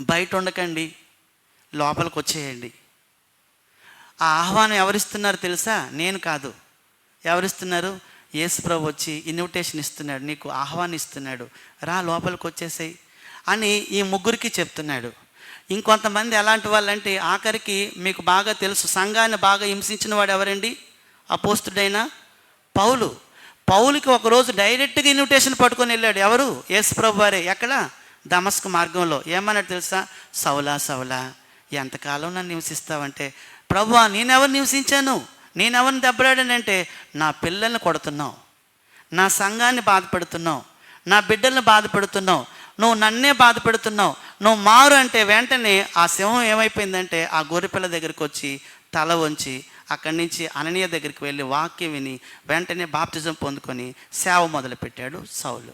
బయట ఉండకండి, లోపలికి వచ్చేయండి. ఆ ఆహ్వానం ఎవరిస్తున్నారు తెలుసా? నేను కాదు. ఎవరిస్తున్నారు? యేసు ప్రభు వచ్చి ఇన్విటేషన్ ఇస్తున్నాడు, నీకు ఆహ్వానిస్తున్నాడు, రా లోపలికి వచ్చేసేయి అని ఈ 3కి చెప్తున్నాడు. ఇంకొంతమంది ఎలాంటి వాళ్ళంటే, ఆఖరికి మీకు బాగా తెలుసు, సంఘాన్ని బాగా హింసించిన వాడు ఎవరండి? అపోస్తుడైన పౌలు. పౌలుకి ఒకరోజు డైరెక్ట్గా ఇన్విటేషన్ పట్టుకొని వెళ్ళాడు. ఎవరు? యేసు ప్రభు వారే. ఎక్కడ? దమస్కు మార్గంలో. ఏమన్నాడు తెలుసా? సౌలా సౌలా, ఎంతకాలం నన్ను హింసిస్తావంటే, ప్రభువా నేనెవరిని హింసించాను? నేనెవరిని దెబ్బలాడానంటే, నా పిల్లల్ని కొడుతున్నావు, నా సంఘాన్ని బాధపెడుతున్నావు, నా బిడ్డల్ని బాధపెడుతున్నావు, నువ్వు నన్నే బాధ పెడుతున్నావు, నువ్వు మారు అంటే వెంటనే ఆ సింహం ఏమైపోయిందంటే ఆ గొర్రెపిల్ల దగ్గరికి వచ్చి తల వంచి అక్కడి నుంచి అననీయ దగ్గరికి వెళ్ళి వాక్యం విని వెంటనే బాప్తిజం పొందుకొని సేవ మొదలుపెట్టాడు సౌలు.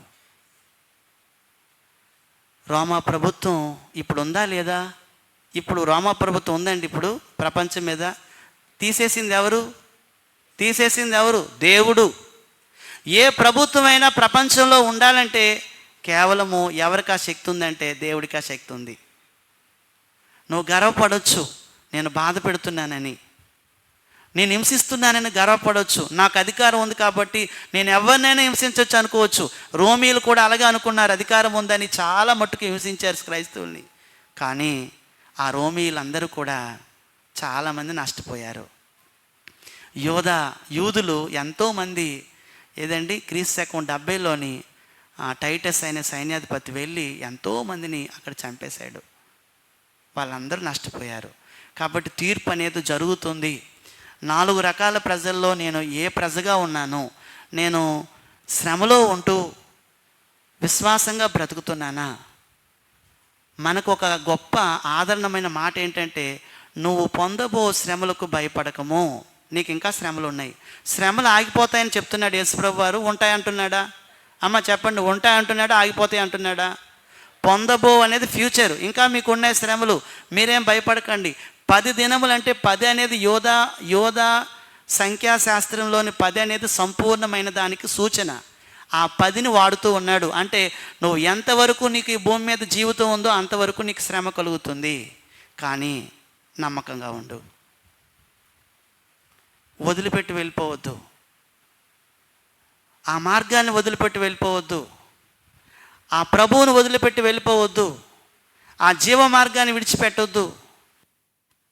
రోమా ప్రభుత్వం ఇప్పుడు ఉందా లేదా? ఇప్పుడు రోమా ప్రభుత్వం ఉందండి. ఇప్పుడు ప్రపంచం మీద తీసేసింది ఎవరు? దేవుడు. ఏ ప్రభుత్వమైనా ప్రపంచంలో ఉండాలంటే కేవలము ఎవరికి ఆ శక్తి ఉందంటే దేవుడికి ఆ శక్తి ఉంది. నువ్వు గర్వపడవచ్చు, నేను బాధ పెడుతున్నానని, నేను హింసిస్తున్నానని గర్వపడవచ్చు, నాకు అధికారం ఉంది కాబట్టి నేను ఎవరినైనా హింసించవచ్చు అనుకోవచ్చు. రోమీలు కూడా అలాగే అనుకున్నారు, అధికారం ఉందని చాలా మట్టుకు హింసించారు క్రైస్తవుల్ని. కానీ ఆ రోమీలందరూ కూడా చాలామంది నష్టపోయారు. యూదులు ఎంతోమంది ఏదండి క్రీస్తు శకం 70లోని టైటస్ అయిన సైన్యాధిపతి వెళ్ళి ఎంతోమందిని అక్కడ చంపేశాడు. వాళ్ళందరూ నష్టపోయారు. కాబట్టి తీర్పు అనేది జరుగుతుంది. 4 రకాల ప్రజల్లో నేను ఏ ప్రజగా ఉన్నాను? నేను శ్రమలో ఉంటూ విశ్వాసంగా బ్రతుకుతున్నానా? మనకు ఒక గొప్ప ఆదరణమైన మాట ఏంటంటే, నువ్వు పొందబో శ్రమలకు భయపడకము, నీకు ఇంకా శ్రమలు ఉన్నాయి. శ్రమలు ఆగిపోతాయని చెప్తున్నాడు యేసుప్రభు వారు. ఉంటాయంటున్నాడా? అమ్మ చెప్పండి, ఉంటాయంటున్నాడా ఆగిపోతాయి అంటున్నాడా? పొందబో అనేది ఫ్యూచర్. ఇంకా మీకు ఉన్నాయి శ్రమలు, మీరేం భయపడకండి. 10 దినములు అంటే 10 అనేది యోధా సంఖ్యాశాస్త్రంలోని 10 అనేది సంపూర్ణమైన దానికి సూచన. ఆ 10ని వాడుతూ ఉన్నాడు. అంటే నువ్వు ఎంతవరకు నీకు ఈ భూమి మీద జీవితం ఉందో అంతవరకు నీకు శ్రమ కలుగుతుంది. కానీ నమ్మకంగా ఉండు, వదిలిపెట్టి వెళ్ళిపోవద్దు, ఆ మార్గాన్ని వదిలిపెట్టి వెళ్ళిపోవద్దు, ఆ ప్రభువును వదిలిపెట్టి వెళ్ళిపోవద్దు, ఆ జీవ మార్గాన్ని విడిచిపెట్టొద్దు,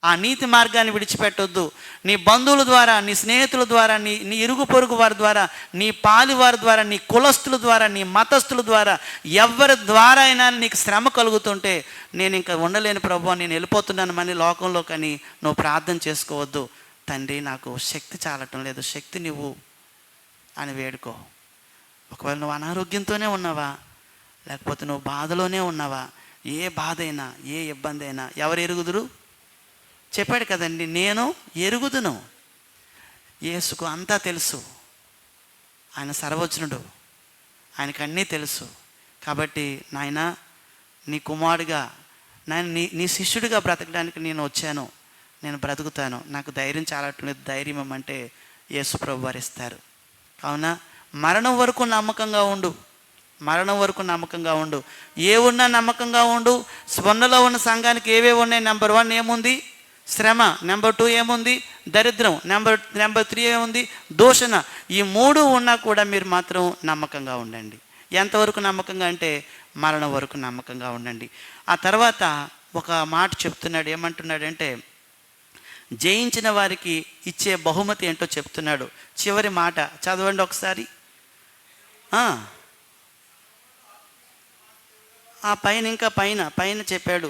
ఆ నీతి మార్గాన్ని విడిచిపెట్టొద్దు. నీ బంధువుల ద్వారా, నీ స్నేహితుల ద్వారా, నీ ఇరుగు పొరుగు వారి ద్వారా, నీ పాలి వారి ద్వారా, నీ కులస్తుల ద్వారా, నీ మతస్థుల ద్వారా, ఎవరి ద్వారా అయినా నీకు శ్రమ కలుగుతుంటే, నేను ఇంకా ఉండలేని ప్రభువా నేను వెళ్ళిపోతున్నాను మని లోకంలో కానీ నువ్వు ప్రార్థన చేసుకోవద్దు. తండ్రి నాకు శక్తి చాలటం లేదు, శక్తి నువ్వు అని వేడుకో. ఒకవేళ నువ్వు అనారోగ్యంతోనే ఉన్నావా, లేకపోతే నువ్వు బాధలోనే ఉన్నావా, ఏ బాధ అయినా ఏ ఇబ్బంది అయినా ఎవరు ఎరుగుదురు? చెప్పాడు కదండి, నేను ఎరుగుదును. యేసుకు అంతా తెలుసు, ఆయన సర్వజ్ఞుడు, ఆయనకు అన్నీ తెలుసు. కాబట్టి నాయన నీ కుమారుడిగా, నాయన నీ శిష్యుడిగా బ్రతకడానికి నేను వచ్చాను, నేను బ్రతుకుతాను, నాకు ధైర్యం చాలట్లేదు, ధైర్యం ఇమ్మంటే యేసు ప్రభు వారు ఇస్తారు. అవునా? మరణం వరకు నమ్మకంగా ఉండు. మరణం వరకు నమ్మకంగా ఉండు. ఏ ఉన్నా నమ్మకంగా ఉండు. స్వర్ణలో ఉన్న సంఘానికి ఏవే ఉన్నాయి? నెంబర్ 1 ఏముంది? శ్రమ. నెంబర్ 2 ఏముంది? దరిద్రం. నెంబర్ 3 ఏముంది? దూషణ. ఈ 3 ఉన్నా కూడా మీరు మాత్రం నమ్మకంగా ఉండండి. ఎంతవరకు నమ్మకంగా అంటే మరణం వరకు నమ్మకంగా ఉండండి. ఆ తర్వాత ఒక మాట చెప్తున్నాడు. ఏమంటున్నాడంటే జయించిన వారికి ఇచ్చే బహుమతి ఏంటో చెప్తున్నాడు. చివరి మాట చదవండి ఒకసారి. ఆ పైన ఇంకా పైన చెప్పాడు,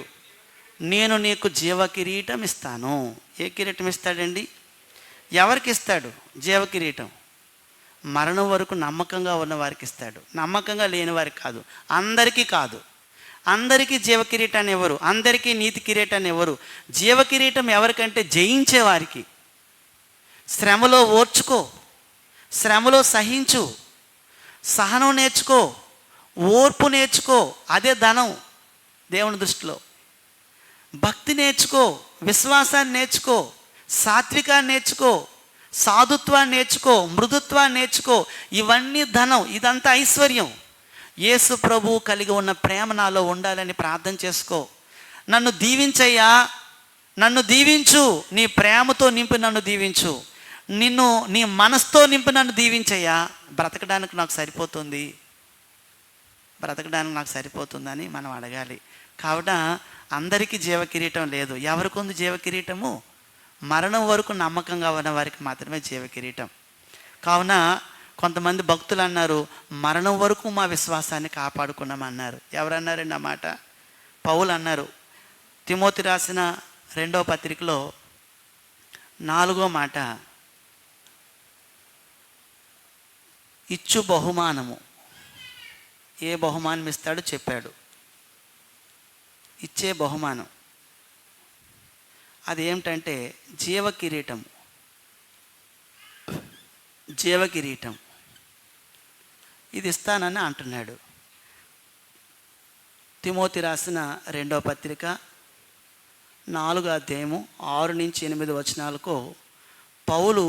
నేను నీకు జీవ కిరీటం ఇస్తాను. ఏ కిరీటం ఇస్తాడండి? ఎవరికి ఇస్తాడు జీవ కిరీటం? మరణం వరకు నమ్మకంగా ఉన్న వారికి ఇస్తాడు. నమ్మకంగా లేని వారికి కాదు. అందరికీ కాదు. అందరికీ జీవ కిరీటాన్ని ఎవరు? అందరికీ నీతి కిరీటాన్ని ఎవరు? జీవ కిరీటం ఎవరికంటే జయించే వారికి. శ్రమలో ఓర్చుకో, శ్రమలో సహించు, సహనం నేర్చుకో, ఓర్పు నేర్చుకో. అదే ధనం దేవుని దృష్టిలో. భక్తి నేర్చుకో, విశ్వాసాన్ని నేర్చుకో, సాత్వికాన్ని నేర్చుకో, సాధుత్వాన్ని నేర్చుకో, మృదుత్వాన్ని నేర్చుకో. ఇవన్నీ ధనం. ఇదంతా ఐశ్వర్యం. యేసు ప్రభువు కలిగి ఉన్న ప్రేమ నాలో ఉండాలని ప్రార్థన చేసుకో. నన్ను దీవించయ్యా, నన్ను దీవించు, నీ ప్రేమతో నింపి నన్ను దీవించు, నిన్ను నీ మనసుతో నింపి నన్ను దీవించయ్యా. బ్రతకడానికి నాకు సరిపోతుంది, బ్రతకడానికి నాకు సరిపోతుందని మనం అడగాలి. కావున అందరికీ జీవ కిరీటం లేదు. ఎవరికి ఉంది జీవ కిరీటము? మరణం వరకు నమ్మకంగా ఉన్న వారికి మాత్రమే జీవ కిరీటం. కావున కొంతమంది భక్తులు అన్నారు, మరణం వరకు మా విశ్వాసాన్ని కాపాడుకున్నామన్నారు. ఎవరన్నారండి ఆ మాట? పౌలు అన్నారు. తిమోతి రాసిన 2వ పత్రికలో 4వ మాట, ఇచ్చు బహుమానము. ఏ బహుమానం ఇస్తాడో చెప్పాడు. ఇచ్చే బహుమానం అది ఏమిటంటే జీవ కిరీటం. జీవ కిరీటం ఇది ఇస్తానని అంటున్నాడు. తిమోతి రాసిన 2వ పత్రిక 4వ అధ్యాయము 6-8 వచనాలకు పౌలు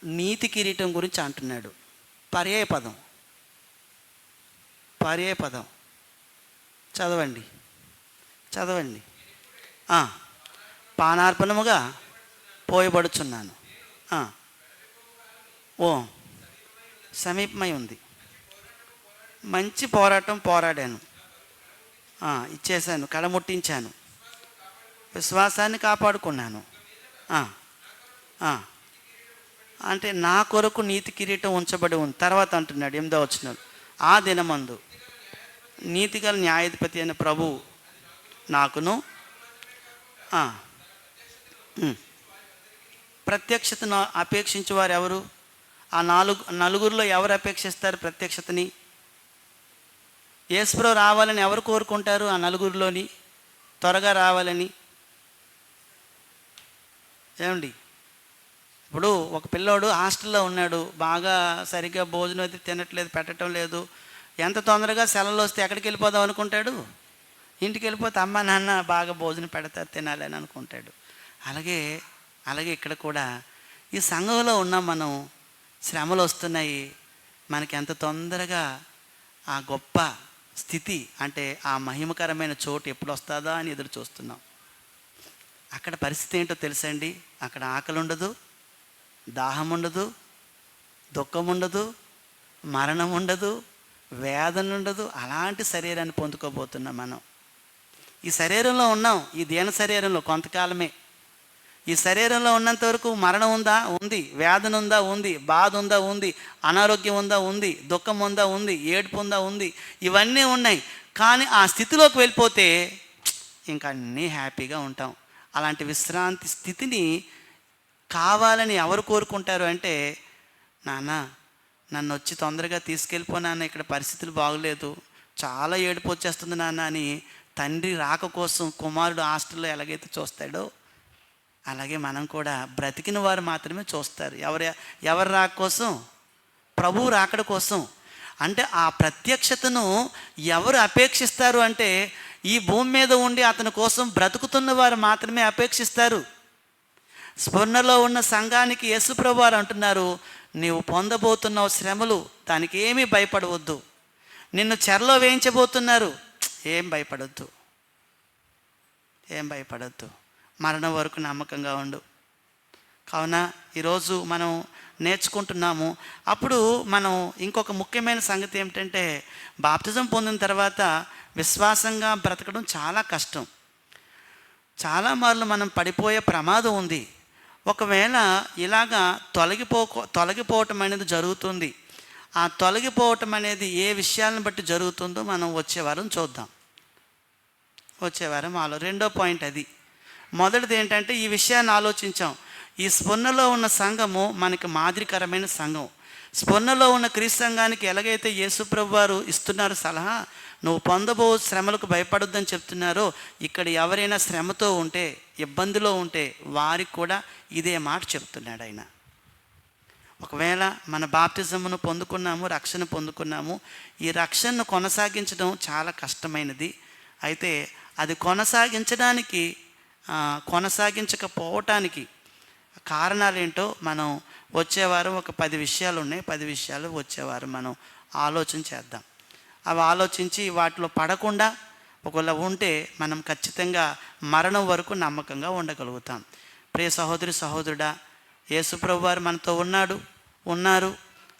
నీతి కిరీటం గురించి అంటున్నాడు. పర్యాయ పదం చదవండి. పానార్పణముగా పోయబడుచున్నాను. ఓ సమీపమై ఉంది. మంచి పోరాటం పోరాడాను, ఇచ్చేశాను, కడముట్టించాను, విశ్వాసాన్ని కాపాడుకున్నాను. అంటే నా కొరకు నీతి కిరీటం ఉంచబడి ఉంది. తర్వాత అంటున్నాడు 8వ వచనం, ఆ దినమందు నీతిగల న్యాయాధిపతి అయిన ప్రభువు నాకును ప్రత్యక్షతను అపేక్షించే వారు ఎవరు? ఆ నలుగురిలో ఎవరు అపేక్షిస్తారు ప్రత్యక్షతని? యేసుప్రభు రావాలని ఎవరు కోరుకుంటారు? ఆ నలుగురిలోని త్వరగా రావాలని. ఏమండి, ఇప్పుడు ఒక పిల్లోడు హాస్టల్లో ఉన్నాడు, బాగా సరిగ్గా భోజనం అయితే తినట్లేదు, పెట్టడం లేదు. ఎంత తొందరగా సెలవులు వస్తే ఎక్కడికి వెళ్ళిపోదాం అనుకుంటాడు? ఇంటికి వెళ్ళిపోతే అమ్మ నాన్న బాగా భోజనం పెడతారు, తినాలి అని అనుకుంటాడు. అలాగే ఇక్కడ కూడా ఈ సంఘంలో ఉన్నాం మనం. శ్రమలు వస్తున్నాయి. మనకి ఎంత తొందరగా ఆ గొప్ప స్థితి అంటే ఆ మహిమకరమైన చోటు ఎప్పుడు వస్తుందా అని ఎదురు చూస్తున్నాం. అక్కడ పరిస్థితి ఏంటో తెలుసండి. అక్కడ ఆకలి ఉండదు, దాహం ఉండదు, దుఃఖం ఉండదు, మరణం ఉండదు, వేదన ఉండదు. అలాంటి శరీరాన్ని పొందుకోబోతున్నాం మనం. ఈ శరీరంలో ఉన్నాం, ఈ దీన శరీరంలో కొంతకాలమే. ఈ శరీరంలో ఉన్నంత వరకు మరణం ఉందా? ఉంది. వేదన ఉందా? ఉంది. బాధ ఉందా? ఉంది. అనారోగ్యం ఉందా? ఉంది. దుఃఖం ఉందా? ఉంది. ఏడుపు ఉందా? ఉంది. ఇవన్నీ ఉన్నాయి. కానీ ఆ స్థితిలోకి వెళ్ళిపోతే ఇంకా అన్నీ హ్యాపీగా ఉంటాం. అలాంటి విశ్రాంతి స్థితిని కావాలని ఎవరు కోరుకుంటారు అంటే, నాన్న నన్ను వచ్చి తొందరగా తీసుకెళ్ళిపో నాన్న, ఇక్కడ పరిస్థితులు బాగలేదు, చాలా ఏడుపు వచ్చేస్తుంది నాన్న అని తండ్రి రాక కోసం కుమారుడు హాస్టల్లో ఎలాగైతే చూస్తాడో అలాగే మనం కూడా బ్రతికిన వారు మాత్రమే చూస్తారు. ఎవరు రాక కోసం? ప్రభువు రాకడ కోసం. అంటే ఆ ప్రత్యక్షతను ఎవరు అపేక్షిస్తారు అంటే, ఈ భూమి మీద ఉండి అతని కోసం బ్రతుకుతున్న వారు మాత్రమే అపేక్షిస్తారు. స్ఫురణలో ఉన్న సంఘానికి యేసుప్రభు వారు అంటున్నారు, నీవు పొందబోతున్నావు శ్రమలు, దానికి ఏమీ భయపడవద్దు. నిన్ను చెరలో వేయించబోతున్నారు, ఏం భయపడొద్దు, ఏం భయపడొద్దు. మరణం వరకు నమ్మకంగా ఉండు. కావున ఈరోజు మనం నేర్చుకుంటున్నాము. అప్పుడు మనం ఇంకొక ముఖ్యమైన సంగతి ఏమిటంటే, బాప్తిజం పొందిన తర్వాత విశ్వాసంగా బ్రతకడం చాలా కష్టం. చాలా మార్లు మనం పడిపోయే ప్రమాదం ఉంది. ఒకవేళ ఇలాగా తొలగిపోవటం అనేది జరుగుతుంది. ఆ తొలగిపోవటం అనేది ఏ విషయాలను బట్టి జరుగుతుందో మనం వచ్చే వారం చూద్దాం. వచ్చే వారం రెండో పాయింట్ అది. మొదటిది ఏంటంటే, ఈ విషయాన్ని ఆలోచించాం. ఈ స్పృహలో ఉన్న సంఘము మనకి మాదిరికరమైన సంఘం. స్పృహలో ఉన్న క్రీస్తు సంఘానికి ఎలాగైతే యేసుప్రభు వారు ఇస్తున్నారు సలహా, నువ్వు పొందబో శ్రమలకు భయపడొద్దని చెప్తున్నారో, ఇక్కడ ఎవరైనా శ్రమతో ఉంటే, ఇబ్బందిలో ఉంటే వారికి కూడా ఇదే మాట చెప్తున్నాడు ఆయన. ఒకవేళ మన బాప్తిజమును పొందుకున్నాము, రక్షణ పొందుకున్నాము, ఈ రక్షణను కొనసాగించడం చాలా కష్టమైనది. అయితే అది కొనసాగించకపోవటానికి కారణాలు ఏంటో మనం వచ్చేవారం ఒక 10 విషయాలు ఉన్నాయి. 10 విషయాలు వచ్చేవారం మనం ఆలోచన చేద్దాం. అవి ఆలోచించి వాటిలో పడకుండా ఒకవేళ ఉంటే మనం ఖచ్చితంగా మరణం వరకు నమ్మకంగా ఉండగలుగుతాం. ప్రియ సహోదరి సహోదరుడా, యేసుప్రభు వారు మనతో ఉన్నారు.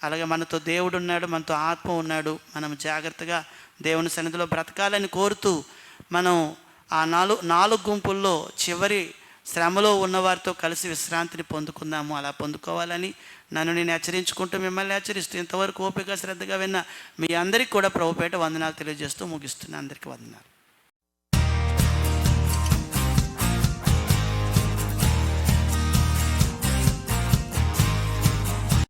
అలాగే మనతో దేవుడు ఉన్నాడు, మనతో ఆత్మ ఉన్నాడు. మనం జాగ్రత్తగా దేవుని సన్నిధిలో బ్రతకాలని కోరుతూ మనం ఆ నాలుగు గుంపుల్లో చివరి శ్రమలో ఉన్నవారితో కలిసి విశ్రాంతిని పొందుకుందాము. అలా పొందుకోవాలని నన్ను నేను హెచ్చరించుకుంటూ మిమ్మల్ని హెచ్చరిస్తూ ఇంతవరకు ఓపిక శ్రద్ధగా విన్న మీ అందరికీ కూడా ప్రభుపేట వందనాలు తెలియజేస్తూ ముగిస్తున్నాను. అందరికీ వందనాలు.